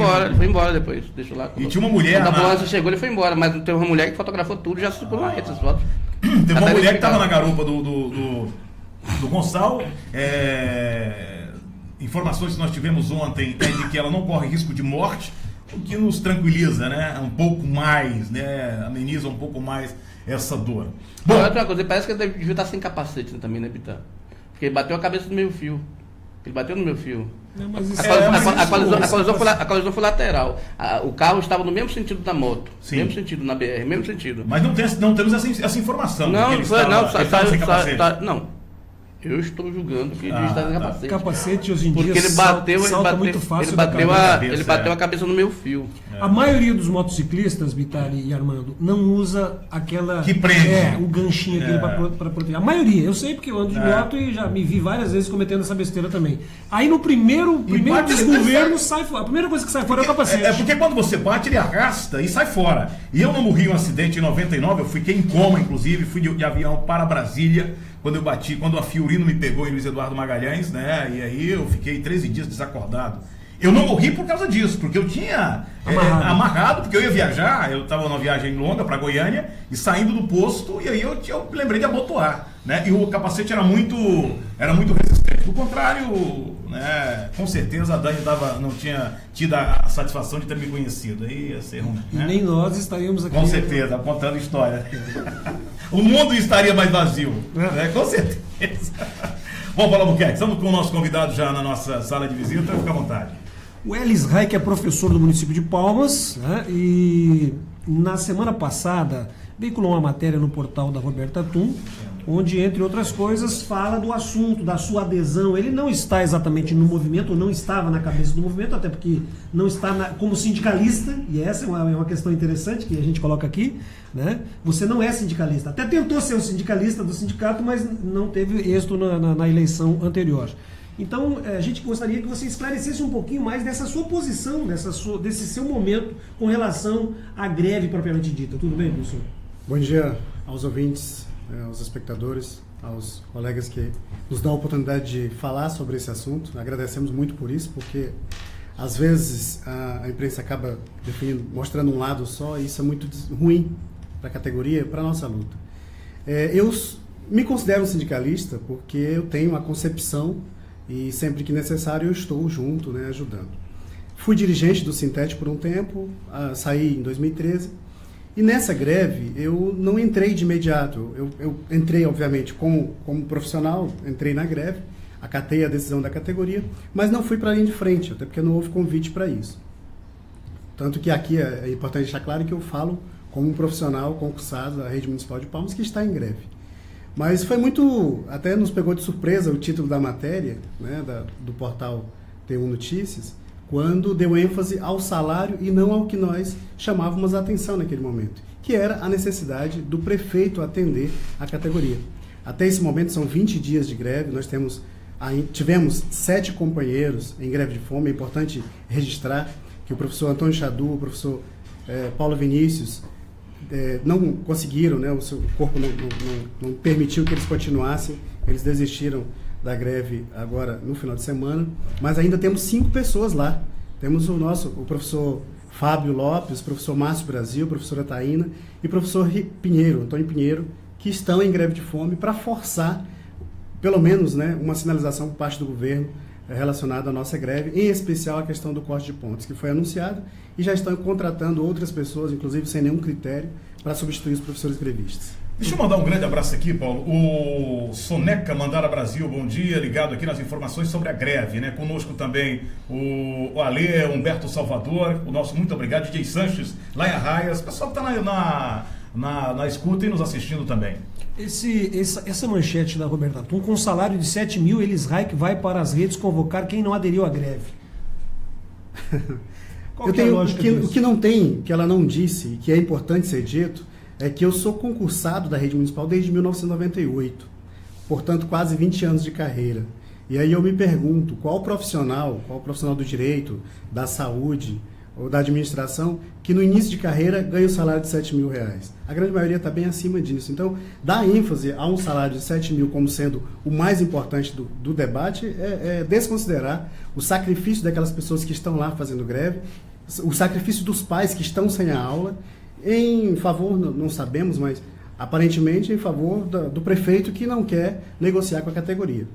embora depois, deixou lá. E tinha uma mulher... Quando a ambulância chegou, ele foi embora, mas teve uma mulher que fotografou tudo, já circulou nas redes essas fotos. Teve uma mulher que estava na garupa do Gonçal. Informações que nós tivemos ontem é de que ela não corre risco de morte, o que nos tranquiliza, né? Um pouco mais, né? Ameniza um pouco mais essa dor. Bom, outra coisa, parece que ele devia estar sem capacete também, né, Bitã? Porque ele bateu a cabeça no meio fio. Ele bateu no meu fio. Não, mas isso a colisão foi lateral. O carro estava no mesmo sentido da moto. Sim. Mesmo sentido, na BR, mesmo sentido. Mas não temos essa informação. Não, Não. Eu estou julgando que ele está sem capacete. Capacete hoje em dia porque ele bateu muito fácil. Ele bateu a cabeça no meu fio. A maioria dos motociclistas, Vitali e Armando, não usa aquela... Que prende. O ganchinho aquele para proteger. A maioria, eu sei porque eu ando de moto e já me vi várias vezes cometendo essa besteira também. Aí no primeiro desgoverno sai fora. A primeira coisa que sai fora é o capacete. Porque quando você bate, ele arrasta e sai fora. E eu não morri em um acidente em 99, eu fiquei em coma, inclusive, fui de avião para Brasília, quando a Fiorino me pegou em Luiz Eduardo Magalhães, né? E aí eu fiquei 13 dias desacordado. Eu não morri por causa disso, porque eu tinha amarrado, porque eu ia viajar, eu estava numa viagem longa para Goiânia, e saindo do posto, e aí eu lembrei de abotoar, né? E o capacete era muito resistente. Do contrário, né, com certeza a Dani não tinha tido a satisfação de ter me conhecido, aí ia ser ruim. E né? nem nós estaríamos aqui. Com certeza, contando história. O mundo estaria mais vazio, né? Com certeza. Bom, Paulo Albuquerque, estamos com o nosso convidado já na nossa sala de visita, fica à vontade. O Elis Reich é professor do município de Palmas, né? E na semana passada veiculou uma matéria no portal da Roberta Tum, onde, entre outras coisas, fala do assunto, da sua adesão. Ele não está exatamente no movimento, ou não estava na cabeça do movimento, até porque não está como sindicalista, e essa é uma questão interessante que a gente coloca aqui, né? Você não é sindicalista. Até tentou ser um sindicalista do sindicato, mas não teve êxito na eleição anterior. Então, a gente gostaria que você esclarecesse um pouquinho mais dessa sua posição, desse seu momento com relação à greve propriamente dita. Tudo bem, professor? Bom dia aos ouvintes, aos espectadores, aos colegas que nos dão a oportunidade de falar sobre esse assunto. Agradecemos muito por isso, porque às vezes a imprensa acaba mostrando um lado só, e isso é muito ruim para a categoria, para a nossa luta. Eu me considero um sindicalista porque eu tenho a concepção e sempre que necessário eu estou junto, né, ajudando. Fui dirigente do Sintete por um tempo, saí em 2013, e nessa greve eu não entrei de imediato. Eu entrei, obviamente, como profissional, entrei na greve, acatei a decisão da categoria, mas não fui para a linha de frente, até porque não houve convite para isso. Tanto que aqui é importante deixar claro que eu falo como um profissional concursado da Rede Municipal de Palmas que está em greve. Mas foi até nos pegou de surpresa o título da matéria, né, do portal T1 Notícias, quando deu ênfase ao salário e não ao que nós chamávamos a atenção naquele momento, que era a necessidade do prefeito atender a categoria. Até esse momento são 20 dias de greve, nós tivemos 7 companheiros em greve de fome. É importante registrar que o professor Antônio Chadu, o professor Paulo Vinícius, não conseguiram, né, o seu corpo não permitiu que eles continuassem, eles desistiram da greve agora no final de semana, mas ainda temos 5 pessoas lá. Temos o professor Fábio Lopes, o professor Márcio Brasil, a professora Taína e o professor Antônio Pinheiro, que estão em greve de fome para forçar, pelo menos, né, uma sinalização por parte do governo relacionada à nossa greve, em especial a questão do corte de pontos, que foi anunciada, e já estão contratando outras pessoas, inclusive sem nenhum critério, para substituir os professores grevistas. Deixa eu mandar um grande abraço aqui, Paulo. O Soneca Mandara Brasil, bom dia, ligado aqui nas informações sobre a greve, né? Conosco também o Alê, Humberto Salvador, o nosso muito obrigado, DJ Sanches, lá em Arraias, o pessoal que está na escuta e nos assistindo também. Essa manchete da Roberta Tum, com um salário de 7 mil, Elis Reich vai para as redes convocar quem não aderiu à greve. Qual que é a lógica disso? O que não tem, que ela não disse, e que é importante ser dito, é que eu sou concursado da Rede Municipal desde 1998, portanto quase 20 anos de carreira. E aí eu me pergunto, qual profissional do direito, da saúde ou da administração, que no início de carreira ganha o salário de 7 mil reais? A grande maioria está bem acima disso. Então, dar ênfase a um salário de 7 mil como sendo o mais importante do debate é desconsiderar o sacrifício daquelas pessoas que estão lá fazendo greve, o sacrifício dos pais que estão sem a aula, em favor, não sabemos, mas aparentemente em favor do prefeito que não quer negociar com a categoria.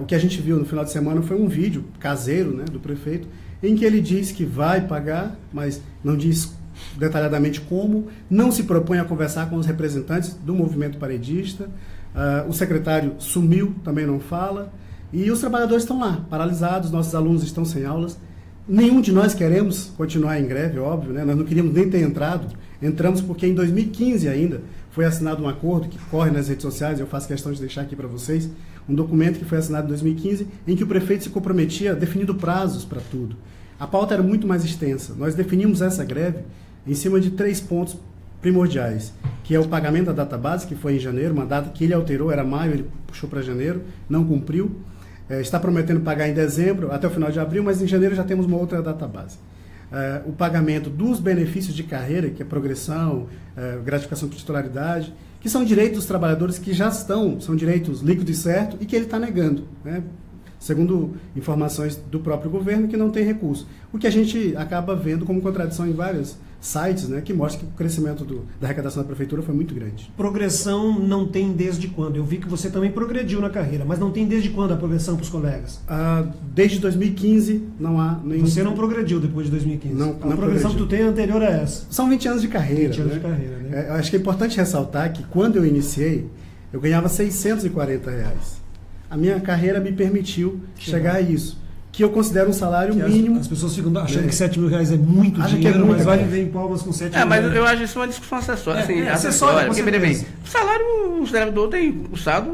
O que a gente viu no final de semana foi um vídeo caseiro, né, do prefeito, em que ele diz que vai pagar, mas não diz detalhadamente como, não se propõe a conversar com os representantes do movimento paredista, o secretário sumiu, também não fala, e os trabalhadores estão lá, paralisados, nossos alunos estão sem aulas. Nenhum de nós queremos continuar em greve, óbvio, né? Nós não queríamos nem ter entramos porque em 2015 ainda foi assinado um acordo que corre nas redes sociais, eu faço questão de deixar aqui para vocês, um documento que foi assinado em 2015, em que o prefeito se comprometia definindo prazos para tudo. A pauta era muito mais extensa. Nós definimos essa greve em cima de 3 pontos primordiais, que é o pagamento da data base, que foi em janeiro, uma data que ele alterou, era maio, ele puxou para janeiro, não cumpriu. Está prometendo pagar em dezembro, até o final de abril, mas em janeiro já temos uma outra data base. O pagamento dos benefícios de carreira, que é progressão, gratificação por titularidade, que são direitos dos trabalhadores que já são direitos líquidos e certos e que ele está negando, né? Segundo informações do próprio governo, que não tem recurso. O que a gente acaba vendo como contradição em vários sites, né, que mostra que o crescimento da arrecadação da prefeitura foi muito grande. Progressão não tem desde quando? Eu vi que você também progrediu na carreira, mas não tem desde quando a progressão para os colegas? Desde 2015 não há nenhum... Você não progrediu depois de 2015? Não a progressão que tu tem é anterior a essa? São 20 anos de carreira. 20 anos de carreira, né? Eu acho que é importante ressaltar que quando eu iniciei, eu ganhava R$640. A minha carreira me permitiu chegar a isso. que eu considero um salário mínimo. As pessoas ficam achando que R$7.000 é muito dinheiro, mas vai viver em Palmas com R$7.000. Mas eu acho isso uma discussão acessória. Acessória, porque, o salário, o servidor tem custado,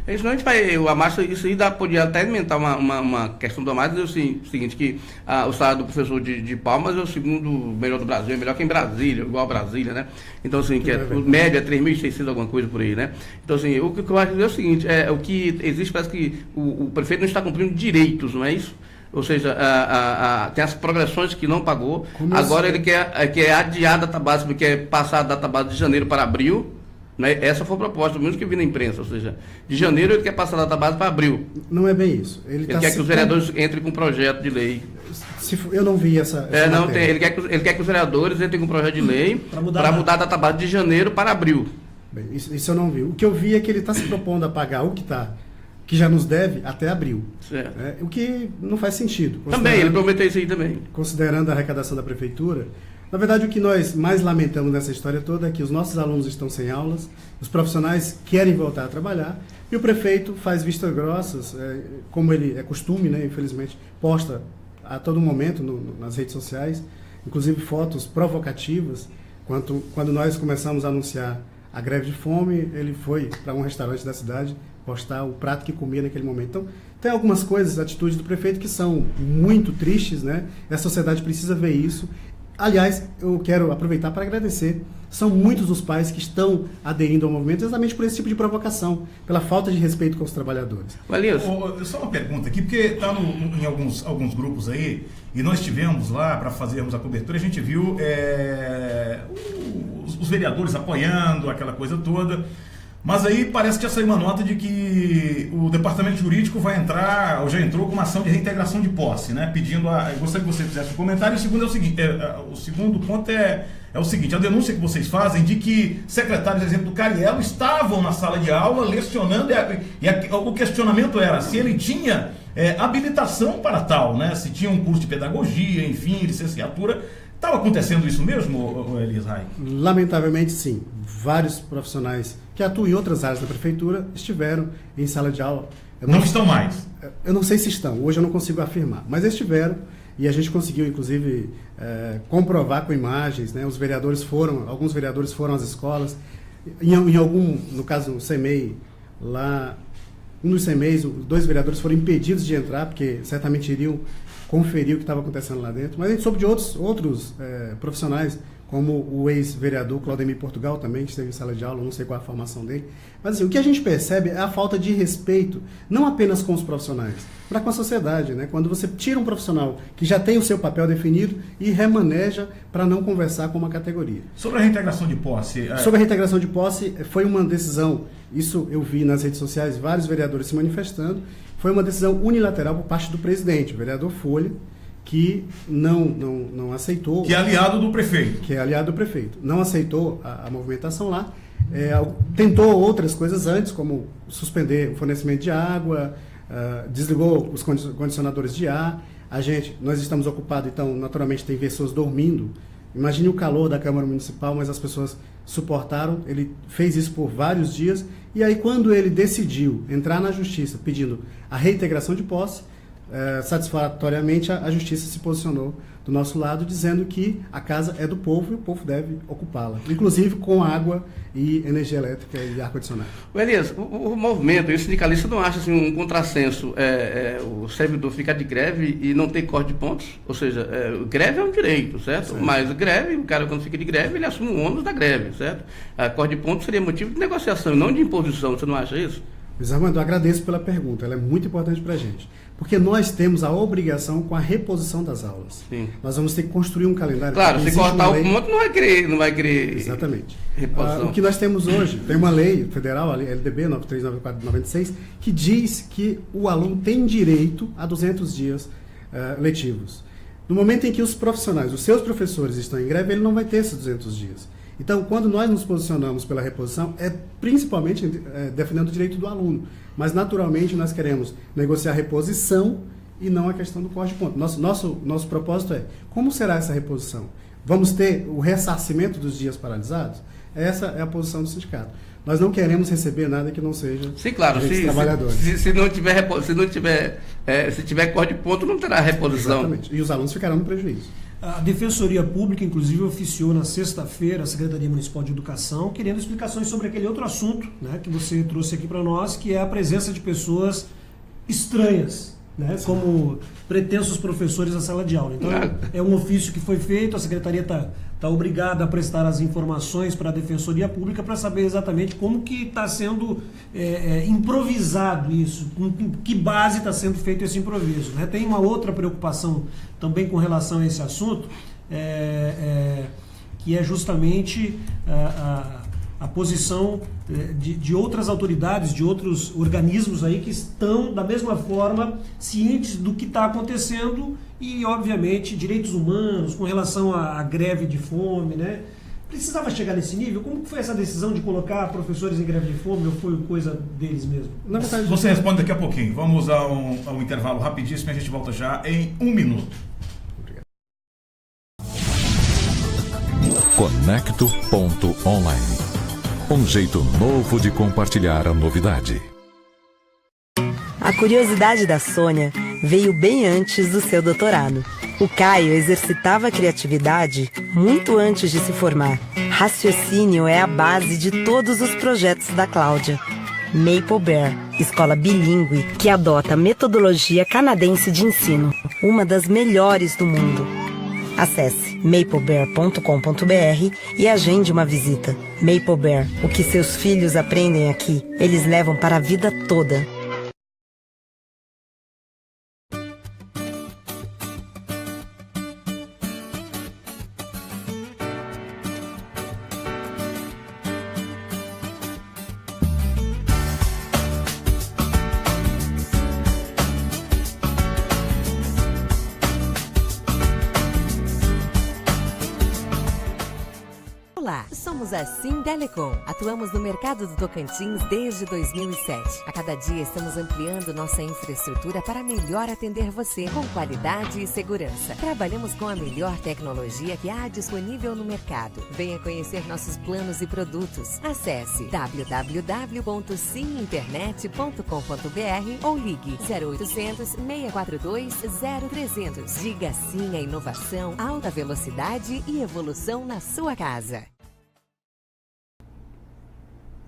isso não a gente vai, a massa, isso aí podia até alimentar uma questão do mais, é o seguinte, que o salário do professor de Palmas é o segundo melhor do Brasil, é melhor que em Brasília, igual a Brasília, né? Então, assim, que média é 3.600, alguma coisa por aí, né? Então, assim, o que eu acho é o seguinte, o que existe, parece que o prefeito não está cumprindo direitos, não é isso? Ou seja, tem as progressões que não pagou. Agora ele quer adiar a data base, porque quer passar a data base de janeiro para abril. Né? Essa foi a proposta, mesmo que vi na imprensa. Ou seja, de janeiro ele quer passar a data base para abril. Não é bem isso. Ele quer que os vereadores entrem com um projeto de lei. Eu não vi essa ele quer que os vereadores entrem com um projeto de lei para mudar a data base de janeiro para abril. Bem, isso eu não vi. O que eu vi é que ele está se propondo a pagar o que já nos deve até abril. O que não faz sentido. Também, ele prometeu isso aí também. Considerando a arrecadação da prefeitura. Na verdade, o que nós mais lamentamos nessa história toda é que os nossos alunos estão sem aulas, os profissionais querem voltar a trabalhar, e o prefeito faz vistas grossas, como ele é costume, né, infelizmente, posta a todo momento nas redes sociais, inclusive fotos provocativas. Quando nós começamos a anunciar a greve de fome, ele foi para um restaurante da cidade postar o prato que comia naquele momento. Então, tem algumas coisas, atitudes do prefeito que são muito tristes, né? A sociedade precisa ver isso. Aliás, eu quero aproveitar para agradecer. São muitos os pais que estão aderindo ao movimento exatamente por esse tipo de provocação, pela falta de respeito com os trabalhadores. Só uma pergunta aqui, porque está em alguns grupos aí, e nós estivemos lá para fazermos a cobertura, a gente viu os vereadores apoiando aquela coisa toda. Mas aí parece que já saiu uma nota de que o departamento jurídico vai entrar, ou já entrou com uma ação de reintegração de posse, né? Pedindo eu gostaria que você fizesse um comentário. O segundo é o seguinte, o segundo ponto é o seguinte, a denúncia que vocês fazem de que secretários, por exemplo, do Cariello, estavam na sala de aula lecionando, o questionamento era se ele tinha habilitação para tal, né? Se tinha um curso de pedagogia, enfim, licenciatura. Estava acontecendo isso mesmo, Elias Rai? Lamentavelmente, sim. Vários profissionais que atuam em outras áreas da prefeitura estiveram em sala de aula. Não estão mais? Eu não sei se estão. Hoje eu não consigo afirmar. Mas estiveram e a gente conseguiu, inclusive, comprovar com imagens. Né? Alguns vereadores foram às escolas. No caso, o CEMEI, lá, um dos CEMEIs, 2 vereadores foram impedidos de entrar, porque certamente iriam conferir o que estava acontecendo lá dentro. Mas a gente soube de outros profissionais, como o ex-vereador Claudemir Portugal também, que esteve em sala de aula, não sei qual é a formação dele. Mas assim, o que a gente percebe é a falta de respeito, não apenas com os profissionais, mas com a sociedade, né? Quando você tira um profissional que já tem o seu papel definido e remaneja para não conversar com uma categoria. Sobre a reintegração de posse... Sobre a reintegração de posse, foi uma decisão, isso eu vi nas redes sociais, vários vereadores se manifestando, foi uma decisão unilateral por parte do presidente, o vereador Folha, que não aceitou... Que é aliado do prefeito. Que é aliado do prefeito. Não aceitou a movimentação lá. Tentou outras coisas antes, como suspender o fornecimento de água, desligou os condicionadores de ar. Nós estamos ocupados, então, naturalmente, tem pessoas dormindo. Imagine o calor da Câmara Municipal, mas as pessoas suportaram. Ele fez isso por vários dias. E aí, quando ele decidiu entrar na Justiça pedindo a reintegração de posse, satisfatoriamente a Justiça se posicionou do nosso lado, dizendo que a casa é do povo e o povo deve ocupá-la, inclusive com água e energia elétrica e ar-condicionado. Elias, o movimento e o sindicalista não acha assim, um contrassenso o servidor ficar de greve e não ter corte de pontos? Ou seja, greve é um direito, certo? Mas greve, o cara quando fica de greve, ele assume o ônus da greve, certo? Corte de pontos seria motivo de negociação, não de imposição, você não acha isso? Luiz Armando, eu agradeço pela pergunta, ela é muito importante para a gente. Porque nós temos a obrigação com a reposição das aulas. Sim. Nós vamos ter que construir um calendário. Claro, se cortar o ponto não vai querer Exatamente. Reposição. O que nós temos hoje, tem uma lei federal, a LDB 9394/96, que diz que o aluno tem direito a 200 dias letivos. No momento em que os profissionais, os seus professores estão em greve, ele não vai ter esses 200 dias. Então, quando nós nos posicionamos pela reposição, é principalmente defendendo o direito do aluno. Mas, naturalmente, nós queremos negociar a reposição e não a questão do corte de ponto. Nosso propósito é, como será essa reposição? Vamos ter o ressarcimento dos dias paralisados? Essa é a posição do sindicato. nós não queremos receber nada que não seja Sim, claro. trabalhadores. Se tiver corte de ponto, não terá reposição. Exatamente. E os alunos ficarão no prejuízo. A Defensoria Pública, inclusive, oficiou na sexta-feira a Secretaria Municipal de Educação, querendo explicações sobre aquele outro assunto, né, que você trouxe aqui para nós, que é a presença de pessoas estranhas, né, como pretensos professores na sala de aula. Então, é um ofício que foi feito, a Secretaria está obrigada a prestar as informações para a Defensoria Pública para saber exatamente como que está sendo improvisado isso, com que base está sendo feito esse improviso. Né? Tem uma outra preocupação também com relação a esse assunto, que é justamente a posição de outras autoridades, de outros organismos aí que estão, da mesma forma, cientes do que está acontecendo e, obviamente, direitos humanos com relação à greve de fome, né? Precisava chegar nesse nível? Como que foi essa decisão de colocar professores em greve de fome ou foi coisa deles mesmo? Na verdade, você responde daqui a pouquinho. Vamos a um intervalo rapidíssimo e a gente volta já em 1 minuto. Conecto.online. Um jeito novo de compartilhar a novidade. A curiosidade da Sônia veio bem antes do seu doutorado. O Caio exercitava a criatividade muito antes de se formar. Raciocínio é a base de todos os projetos da Cláudia. Maple Bear, escola bilíngue que adota a metodologia canadense de ensino, uma das melhores do mundo. Acesse maplebear.com.br e agende uma visita. Maple Bear, o que seus filhos aprendem aqui, eles levam para a vida toda. Olá, somos a Sintelecom. Atuamos no mercado do Tocantins desde 2007. A cada dia estamos ampliando nossa infraestrutura para melhor atender você com qualidade e segurança. Trabalhamos com a melhor tecnologia que há disponível no mercado. Venha conhecer nossos planos e produtos. Acesse www.siminternet.com.br ou ligue 0800 642 0300. Diga sim à inovação, alta velocidade e evolução na sua casa.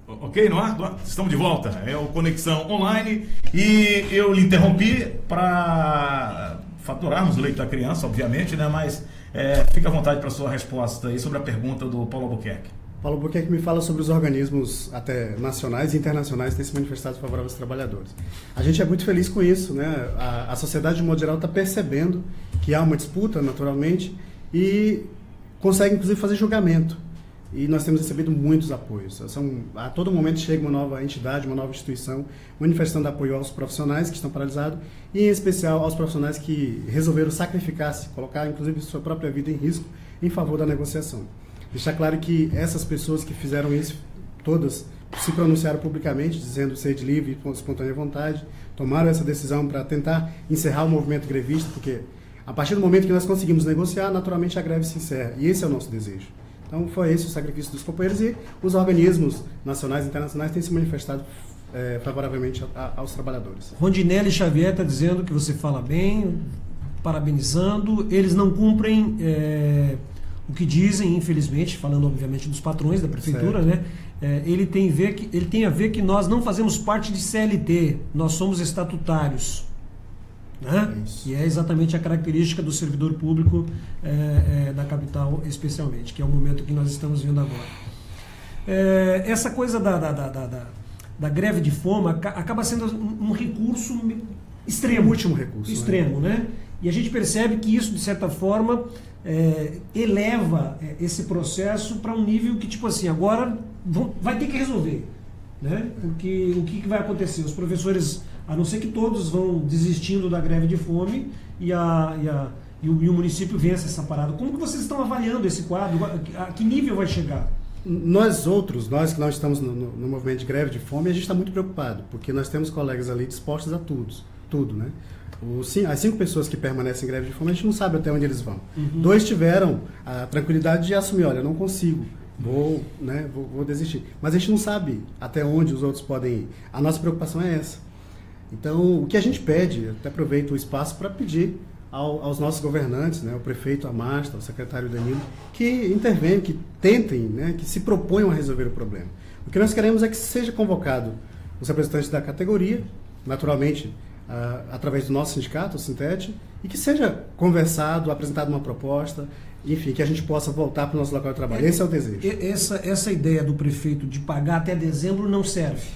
Ok, no ar? Estamos de volta. É o Conexão Online e eu lhe interrompi para faturarmos o leite da criança, obviamente, né? Mas fica à vontade para a sua resposta aí sobre a pergunta do Paulo Albuquerque. Paulo Albuquerque me fala sobre os organismos até nacionais e internacionais que têm se manifestado favoráveis aos trabalhadores. A gente é muito feliz com isso, né? A sociedade, de modo geral, está percebendo que há uma disputa, naturalmente, e consegue, inclusive, fazer julgamento. E nós temos recebido muitos apoios. A todo momento chega uma nova entidade, uma nova instituição, manifestando apoio aos profissionais que estão paralisados e, em especial, aos profissionais que resolveram sacrificar-se, colocar, inclusive, sua própria vida em risco em favor da negociação. Deixar claro que essas pessoas que fizeram isso, todas se pronunciaram publicamente, dizendo ser de livre e espontânea vontade, tomaram essa decisão para tentar encerrar o movimento grevista, porque a partir do momento que nós conseguimos negociar, naturalmente a greve se encerra. E esse é o nosso desejo. Então foi esse o sacrifício dos companheiros e os organismos nacionais e internacionais têm se manifestado favoravelmente aos trabalhadores. Rondinelli Xavier está dizendo que você fala bem, parabenizando. Eles não cumprem o que dizem, infelizmente, falando obviamente dos patrões da prefeitura, certo, né? Ele tem a ver que nós não fazemos parte de CLT, nós somos estatutários. Né? Que é exatamente a característica do servidor público da capital, especialmente, que é o momento que nós estamos vendo agora. Essa coisa da greve de fome acaba sendo um recurso extremo. O último recurso. Extremo, né? E a gente percebe que isso, de certa forma, eleva esse processo para um nível que, tipo assim, agora vai ter que resolver. Né? Porque o que vai acontecer? Os professores, a não ser que todos vão desistindo da greve de fome e o município vence essa parada. Como que vocês estão avaliando esse quadro? A que nível vai chegar? Nós que não estamos no movimento de greve de fome, a gente está muito preocupado, porque nós temos colegas ali dispostos a tudo, né? As 5 pessoas que permanecem em greve de fome, a gente não sabe até onde eles vão. 2 tiveram a tranquilidade de assumir, olha, eu não consigo vou desistir. Mas a gente não sabe até onde os outros podem ir. A nossa preocupação é essa. Então, o que a gente pede, até aproveito o espaço para pedir aos nossos governantes, né, o prefeito Amasta, o secretário Danilo, que intervenham, que tentem, né, que se proponham a resolver o problema. O que nós queremos é que seja convocado os representantes da categoria, naturalmente, através do nosso sindicato, o Sintete, e que seja conversado, apresentado uma proposta, enfim, que a gente possa voltar para o nosso local de trabalho. Esse é o desejo. Essa ideia do prefeito de pagar até dezembro não serve.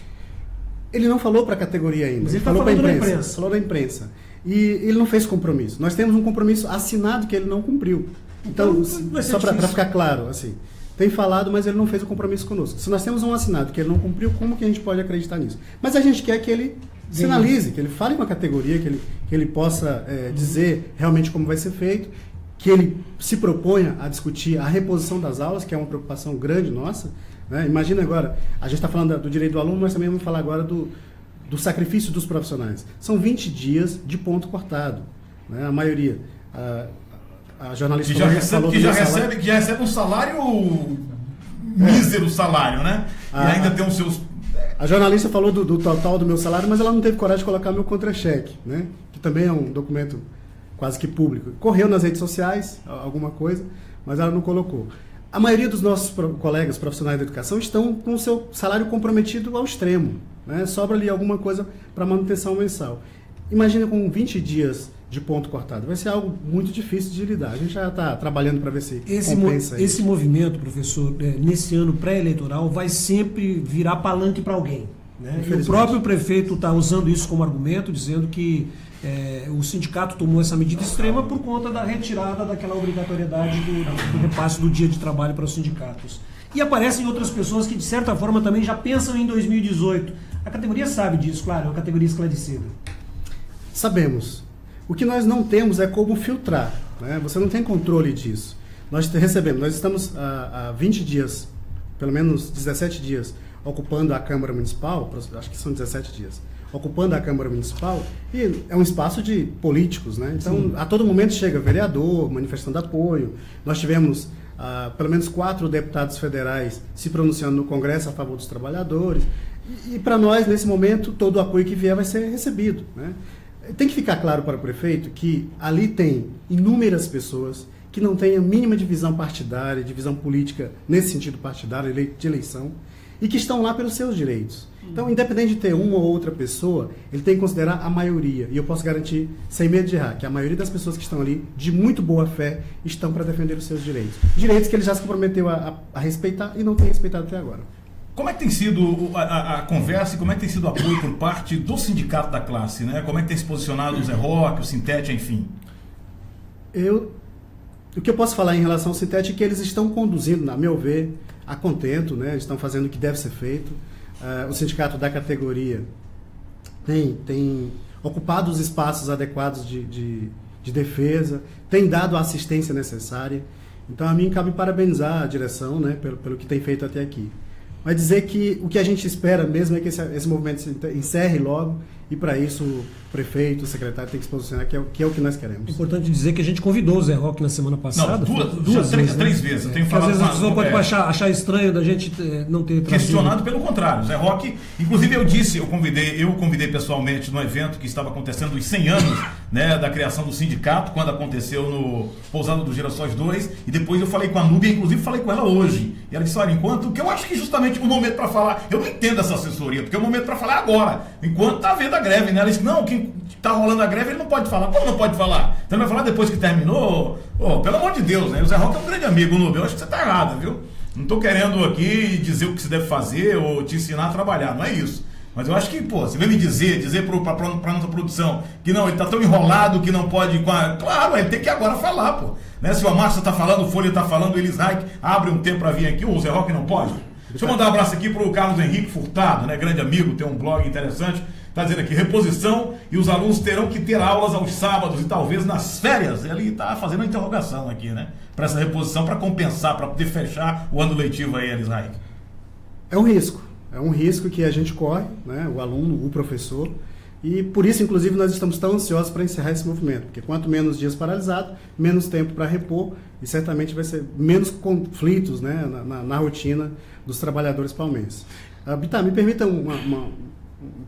Ele não falou para a categoria ainda. Mas ele falou para a imprensa. imprensa. Falou da imprensa. E ele não fez compromisso. Nós temos um compromisso assinado que ele não cumpriu. Então só para ficar claro, assim, tem falado, mas ele não fez o compromisso conosco. Se nós temos um assinado que ele não cumpriu, como que a gente pode acreditar nisso? Mas a gente quer que ele sinalize, que ele fale com a categoria, que ele possa dizer realmente como vai ser feito, que ele se proponha a discutir a reposição das aulas, que é uma preocupação grande nossa. Né? Imagina agora, a gente está falando do direito do aluno, mas também vamos falar agora do sacrifício dos profissionais. São 20 dias de ponto cortado. Né? A maioria. A jornalista que já recebe um salário mísero salário, né? E ainda tem os seus... A jornalista falou do total do meu salário, mas ela não teve coragem de colocar meu contra-cheque, né? Que também é um documento quase que público. Correu nas redes sociais alguma coisa, mas ela não colocou. A maioria dos nossos colegas profissionais da educação estão com o seu salário comprometido ao extremo. Né? Sobra ali alguma coisa para manutenção mensal. Imagina com 20 dias de ponto cortado. Vai ser algo muito difícil de lidar. A gente já está trabalhando para ver se compensa esse movimento, professor, nesse ano pré-eleitoral, vai sempre virar palanque para alguém. Né? E o próprio prefeito está usando isso como argumento, dizendo que o sindicato tomou essa medida extrema por conta da retirada daquela obrigatoriedade do repasse do dia de trabalho para os sindicatos. E aparecem outras pessoas que, de certa forma, também já pensam em 2018. A categoria sabe disso, claro, é uma categoria esclarecida. Sabemos. O que nós não temos é como filtrar. Né? Você não tem controle disso. Nós estamos há 20 dias, pelo menos 17 dias, ocupando a Câmara Municipal, acho que são 17 dias, ocupando a Câmara Municipal, e é um espaço de políticos, né? Então, sim, a todo momento chega vereador, manifestando apoio. Nós tivemos pelo menos 4 deputados federais se pronunciando no Congresso a favor dos trabalhadores, e para nós, nesse momento, todo o apoio que vier vai ser recebido, né? Tem que ficar claro para o prefeito que ali tem inúmeras pessoas que não têm a mínima divisão partidária, divisão política nesse sentido partidário, de eleição, e que estão lá pelos seus direitos. Então, independente de ter uma ou outra pessoa, ele tem que considerar a maioria. E eu posso garantir, sem medo de errar, que a maioria das pessoas que estão ali, de muito boa fé, estão para defender os seus direitos. Direitos que ele já se comprometeu a respeitar e não tem respeitado até agora. Como é que tem sido a conversa e como é que tem sido o apoio por parte do sindicato da classe, né? Como é que tem se posicionado o Zé Roque, o Sintete, enfim? O que eu posso falar em relação ao Sintete é que eles estão conduzindo, a meu ver, a contento, né? Estão fazendo o que deve ser feito. O sindicato da categoria tem ocupado os espaços adequados de defesa, tem dado a assistência necessária. Então, a mim cabe parabenizar a direção, né, pelo que tem feito até aqui. Mas dizer que o que a gente espera mesmo é que esse movimento se encerre logo, e para isso o prefeito, o secretário tem que se posicionar, que é o que nós queremos. É importante dizer que a gente convidou o Zé Roque na semana passada. Duas vezes, três vezes. Eu tenho falado, às vezes a pessoa pode achar estranho da gente não ter trazido. Questionado pelo contrário. Zé Roque, inclusive eu convidei pessoalmente no evento que estava acontecendo os 100 anos, né, da criação do sindicato, quando aconteceu no Pousada dos Girassóis 2, e depois eu falei com a Núbia, inclusive falei com ela hoje. E ela disse, olha, que eu acho que justamente o momento para falar, eu não entendo essa assessoria, porque o momento para falar é agora, enquanto está havendo a greve, né? Ela disse, não, quem está rolando a greve, ele não pode falar. Como não pode falar? Então ele vai falar depois que terminou? Pelo amor de Deus, né? O Zé Roque é um grande amigo, Núbia, eu acho que você está errada, viu? Não estou querendo aqui dizer o que se deve fazer ou te ensinar a trabalhar, não é isso. Mas eu acho que, você vem me dizer para nossa produção que não, ele está tão enrolado que não pode... Claro, ele tem que agora falar, pô. Né? Se o Amassa está falando, o Folha está falando, o Elis Reich abre um tempo para vir aqui, o Zé Roque não pode. Deixa eu mandar um abraço aqui para o Carlos Henrique Furtado, né? Grande amigo, tem um blog interessante. Está dizendo aqui, reposição, e os alunos terão que ter aulas aos sábados e talvez nas férias. Ele está fazendo uma interrogação aqui, né? Para essa reposição, para compensar, para poder fechar o ano letivo aí, Elis Reich. É um risco que a gente corre, né? O aluno, o professor, E por isso, inclusive, nós estamos tão ansiosos para encerrar esse movimento, porque quanto menos dias paralisado, menos tempo para repor e certamente vai ser menos conflitos, né, na rotina dos trabalhadores palmenses. Bittar, me permita um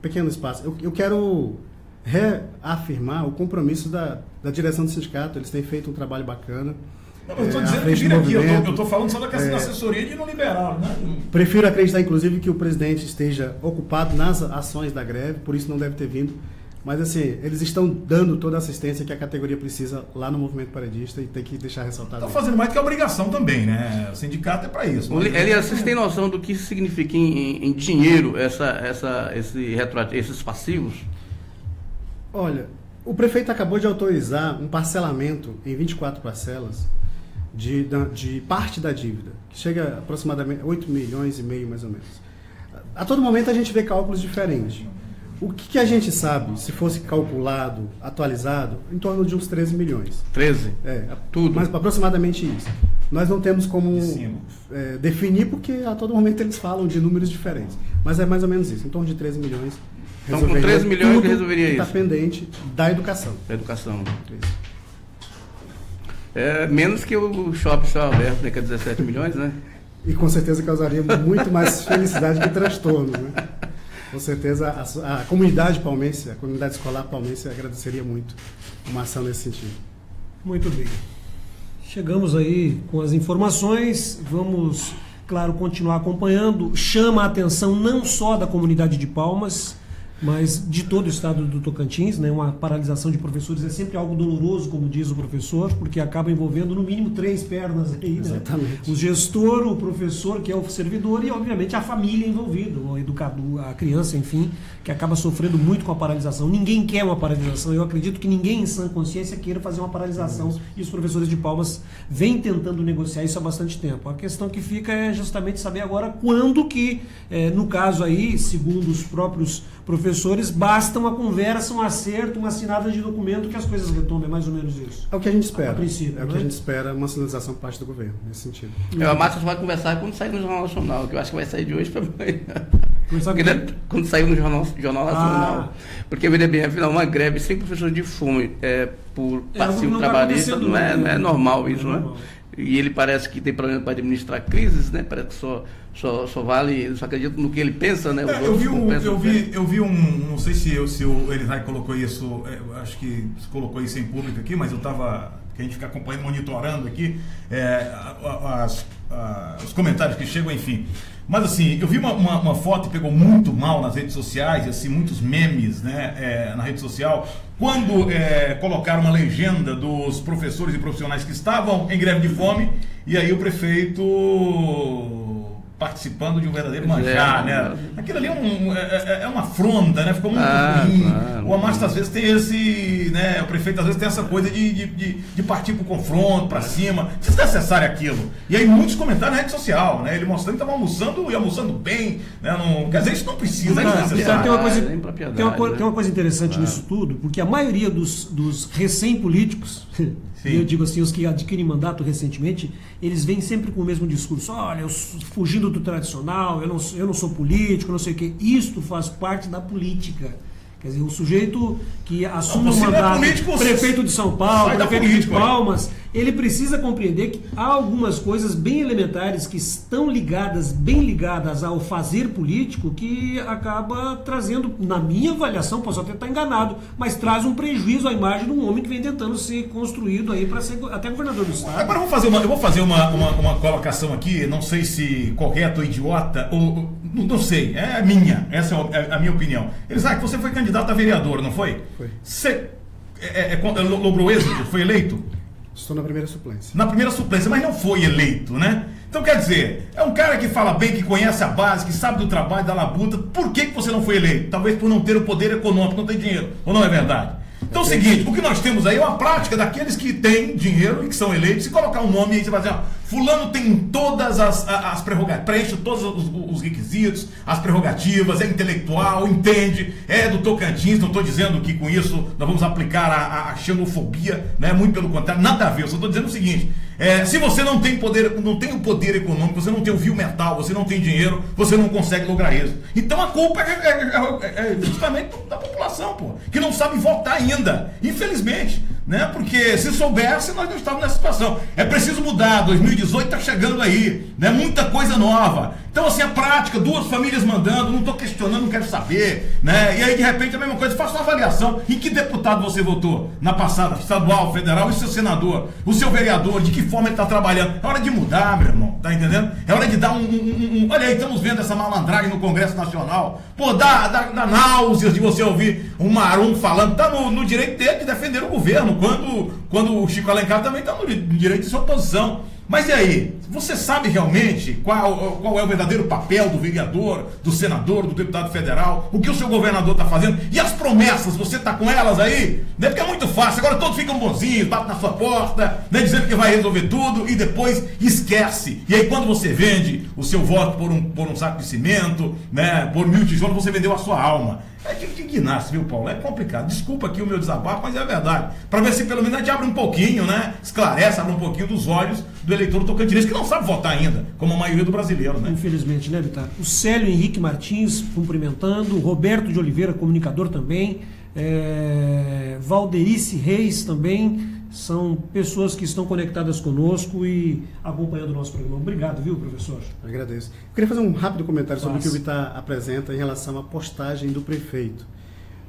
pequeno espaço. Eu quero reafirmar o compromisso da direção do sindicato. Eles têm feito um trabalho bacana. Eu estou dizendo que vira aqui, eu estou falando só da questão da assessoria de não liberar, né? Prefiro acreditar, inclusive, que o presidente esteja ocupado nas ações da greve, por isso não deve ter vindo. Mas, assim, eles estão dando toda a assistência que a categoria precisa lá no movimento paredista e tem que deixar ressaltado. Estão fazendo mais do que a obrigação também, né? O sindicato é para isso. Elias, vocês têm noção do que significa em dinheiro esses passivos? Olha, o prefeito acabou de autorizar um parcelamento em 24 parcelas de parte da dívida, que chega a aproximadamente 8 milhões e meio, mais ou menos. A todo momento a gente vê cálculos diferentes. O que a gente sabe, se fosse calculado, atualizado, em torno de uns 13 milhões. 13? Tudo. Mas aproximadamente isso. Nós não temos como definir, porque a todo momento eles falam de números diferentes. Mas é mais ou menos isso, em torno de 13 milhões. Então, com 13 milhões que resolveria isso? Está pendente da educação. Da educação. É menos que o shopping só aberto, né, que é 17 milhões, né? E com certeza causaria muito mais felicidade que transtornos, né? Com certeza a comunidade palmense, a comunidade escolar palmense agradeceria muito uma ação nesse sentido. Muito bem. Chegamos aí com as informações, vamos, claro, continuar acompanhando. Chama a atenção não só da comunidade de Palmas, mas de todo o estado do Tocantins, né? Uma paralisação de professores é sempre algo doloroso, como diz o professor, porque acaba envolvendo no mínimo 3 pernas aí, né? Exatamente. O gestor, o professor, que é o servidor, e obviamente a família envolvida, o educador, a criança, enfim, que acaba sofrendo muito com a paralisação. Ninguém quer uma paralisação, eu acredito que ninguém em sã consciência queira fazer uma paralisação, e os professores de Palmas vêm tentando negociar isso há bastante tempo. A questão que fica é justamente saber agora quando que, no caso aí, segundo os próprios professores, basta uma conversa, um acerto, uma assinada de documento que as coisas retomem, mais ou menos isso. É o que a gente espera. A princípio, é o que a gente espera, uma sinalização por parte do governo, nesse sentido. A Márcia vai conversar quando sair no Jornal Nacional, que eu acho que vai sair de hoje para amanhã. Quando sair no Jornal Nacional. Porque, veja bem, afinal, uma greve sem professor de fome por passivo trabalhista não é normal isso, não é? E ele parece que tem problema para administrar crises, né? Parece que só vale, só acredita no que ele pensa, né? Eu vi não sei se o Elisai colocou isso, acho que colocou isso em público aqui, mas que a gente fica acompanhando, monitorando aqui os comentários que chegam, enfim. Mas assim, eu vi uma foto que pegou muito mal nas redes sociais, assim, muitos memes, né, na rede social, quando colocaram uma legenda dos professores e profissionais que estavam em greve de fome, e aí o prefeito participando de um verdadeiro manjar, né? Aquilo ali é uma afronta, né? Ficou muito ruim. Claro. O Amastro às vezes tem esse, né? O prefeito às vezes tem essa coisa de partir pro confronto, para cima. Desnecessário aquilo. E aí muitos comentários na rede social, né? Ele mostrando que estava almoçando e almoçando bem, né? Quer dizer, isso não precisa, é desnecessário. Tem uma coisa interessante nisso tudo, porque a maioria dos recém-políticos, eu digo assim, os que adquirem mandato recentemente, eles vêm sempre com o mesmo discurso. Olha, eu fugindo do tradicional, eu não sou político, não sei o quê. Isto faz parte da política. Quer dizer, o sujeito que assume o mandato, prefeito de São Paulo, prefeito de Palmas, ele precisa compreender que há algumas coisas bem elementares que estão bem ligadas ao fazer político, que acaba trazendo, na minha avaliação, posso até estar enganado, mas traz um prejuízo à imagem de um homem que vem tentando ser construído aí para ser até governador do estado. Agora eu vou fazer uma colocação aqui, não sei se correto ou idiota, ou não sei, é minha, essa é a minha opinião. Elisai, você foi candidato a vereador, não foi? Foi. Você logrou êxito? Foi eleito? Estou na primeira suplência. Na primeira suplência, mas não foi eleito, né? Então, quer dizer, é um cara que fala bem, que conhece a base, que sabe do trabalho, da labuta. Por que você não foi eleito? Talvez por não ter o poder econômico, não tem dinheiro. Ou não é verdade? Então é o seguinte, o que nós temos aí é uma prática daqueles que têm dinheiro e que são eleitos. Se colocar um nome aí, você vai dizer, fulano tem todas as prerrogativas, preenche todos os requisitos, as prerrogativas, é intelectual, entende, é do Tocantins. Não estou dizendo que com isso nós vamos aplicar a xenofobia, né? Muito pelo contrário, nada a ver. Eu só estou dizendo o seguinte: se você não tem poder, não tem o poder econômico, você não tem o fio metal, você não tem dinheiro, você não consegue lograr isso. Então a culpa é justamente da população, pô, que não sabe votar ainda, infelizmente, né? Porque se soubesse, nós não estávamos nessa situação. É preciso mudar. 2018 está chegando aí, né? Muita coisa nova. Então, assim, a prática, 2 famílias mandando, não estou questionando, não quero saber, né? E aí, de repente, a mesma coisa, faça uma avaliação. Em que deputado você votou na passada, estadual, federal, e o seu senador, o seu vereador, de que forma ele está trabalhando? É hora de mudar, meu irmão, tá entendendo? É hora de dar Olha aí, estamos vendo essa malandragem no Congresso Nacional. Pô, dá náuseas de você ouvir um Marum falando. Tá no direito dele de defender o governo, quando o Chico Alencar também está no direito de sua oposição. Mas e aí? Você sabe realmente qual é o verdadeiro papel do vereador, do senador, do deputado federal? O que o seu governador está fazendo? E as promessas, você está com elas aí? Né? Porque é muito fácil. Agora todos ficam bonzinhos, batem na sua porta, né? Dizendo que vai resolver tudo e depois esquece. E aí quando você vende o seu voto por um saco de cimento, né? Por 1000 tijolos, você vendeu a sua alma. É que ignace, viu, Paulo? É complicado. Desculpa aqui o meu desabafo, mas é a verdade. Para ver se pelo menos a gente abre um pouquinho, né? Esclarece, abre um pouquinho dos olhos do eleitor tocantinense, que não sabe votar ainda, como a maioria do brasileiro, né? Infelizmente, né, Vitar? O Célio Henrique Martins cumprimentando, o Roberto de Oliveira, comunicador também, Valderice Reis também, são pessoas que estão conectadas conosco e acompanhando o nosso programa. Obrigado, viu, professor? Eu agradeço. Eu queria fazer um rápido comentário sobre o que o Vitar apresenta em relação à postagem do prefeito.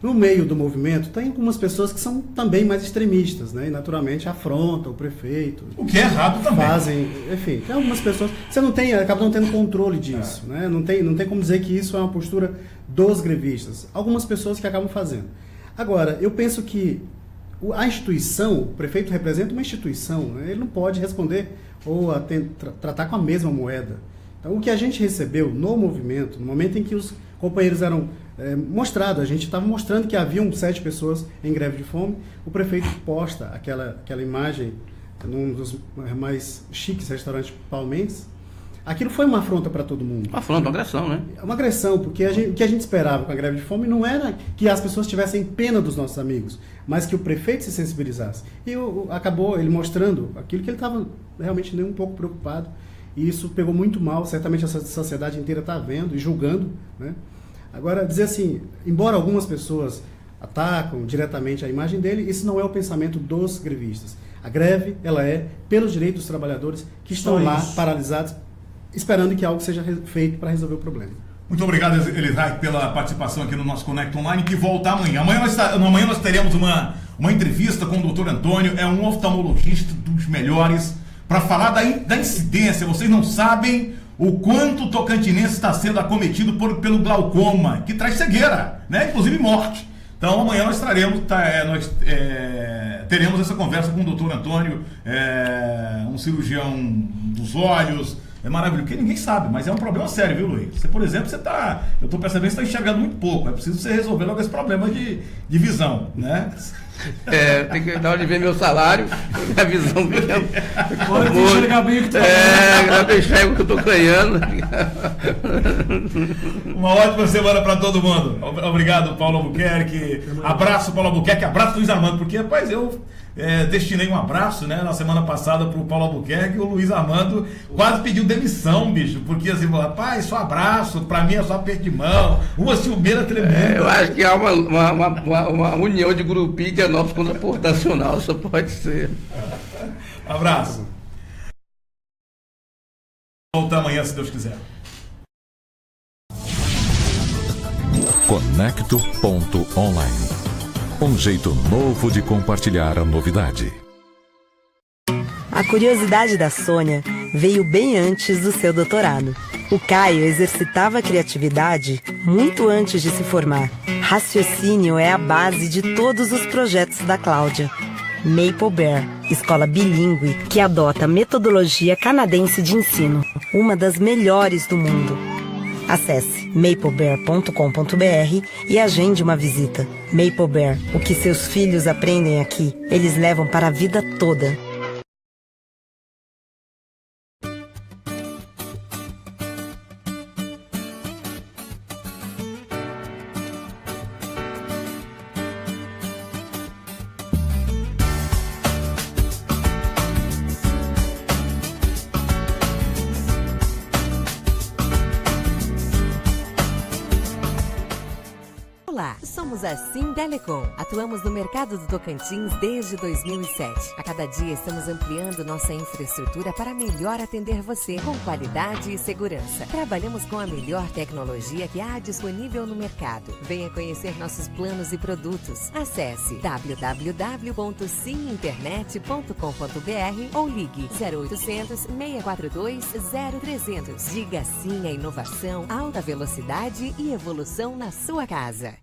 No meio do movimento, tem algumas pessoas que são também mais extremistas, né? E naturalmente afrontam o prefeito. O que é errado também. Enfim, tem algumas pessoas. Você acaba não tendo controle disso, né? Não tem como dizer que isso é uma postura dos grevistas. Algumas pessoas que acabam fazendo. Agora, eu penso que a instituição, o prefeito representa uma instituição, né? Ele não pode responder ou tratar com a mesma moeda. Então, o que a gente recebeu no movimento, no momento em que os companheiros eram mostrados, a gente estava mostrando que haviam 7 pessoas em greve de fome, o prefeito posta aquela imagem num dos mais chiques restaurantes palmenses. Aquilo foi uma afronta para todo mundo. Uma afronta, uma agressão, né? Uma agressão, porque o que a gente esperava com a greve de fome não era que as pessoas tivessem pena dos nossos amigos, mas que o prefeito se sensibilizasse. E acabou ele mostrando aquilo que ele estava realmente nem um pouco preocupado. E isso pegou muito mal, certamente a sociedade inteira está vendo e julgando, né? Agora, dizer assim, embora algumas pessoas atacam diretamente a imagem dele, isso não é o pensamento dos grevistas. A greve, ela é pelos direitos dos trabalhadores que estão lá paralisados, esperando que algo seja feito para resolver o problema. Muito obrigado, Elisrael, pela participação aqui no nosso Conecta Online, que volta amanhã. Amanhã nós teremos uma entrevista com o Dr. Antônio, é um oftalmologista dos melhores, para falar da incidência. Vocês não sabem o quanto o tocantinense está sendo acometido pelo glaucoma, que traz cegueira, né? Inclusive morte. Então amanhã nós teremos essa conversa com o Dr. Antônio, um cirurgião dos olhos. É maravilhoso, porque ninguém sabe, mas é um problema sério, viu, Luiz? Você, por exemplo, eu estou percebendo que você está enxergando muito pouco. É preciso você resolver logo esse problema de visão, né? Tem que dar onde vem meu salário, a visão mesmo. Pode enxergar bem o que eu enxergo o que eu estou ganhando. Uma ótima semana para todo mundo. Obrigado, Paulo Albuquerque. Abraço, Paulo Albuquerque. Abraço, Luiz Armando, porque, rapaz, eu destinei um abraço, né, na semana passada pro Paulo Albuquerque, e o Luiz Armando quase pediu demissão, bicho, porque assim, rapaz, só abraço, pra mim é só aperto de mão, uma ciumeira tremenda. Eu acho que há uma união de grupinho de novos comportacional, só pode ser. Abraço. Volta amanhã, se Deus quiser. Conecto.online. Um jeito novo de compartilhar a novidade. A curiosidade da Sônia veio bem antes do seu doutorado. O Caio exercitava a criatividade muito antes de se formar. Raciocínio é a base de todos os projetos da Cláudia. Maple Bear, escola bilíngue que adota a metodologia canadense de ensino, uma das melhores do mundo. Acesse maplebear.com.br e agende uma visita. Maple Bear, o que seus filhos aprendem aqui, eles levam para a vida toda. Somos a Sintelecom. Atuamos no mercado do Tocantins desde 2007. A cada dia estamos ampliando nossa infraestrutura para melhor atender você com qualidade e segurança. Trabalhamos com a melhor tecnologia que há disponível no mercado. Venha conhecer nossos planos e produtos. Acesse www.siminternet.com.br ou ligue 0800 642 0300. Diga sim à inovação, alta velocidade e evolução na sua casa.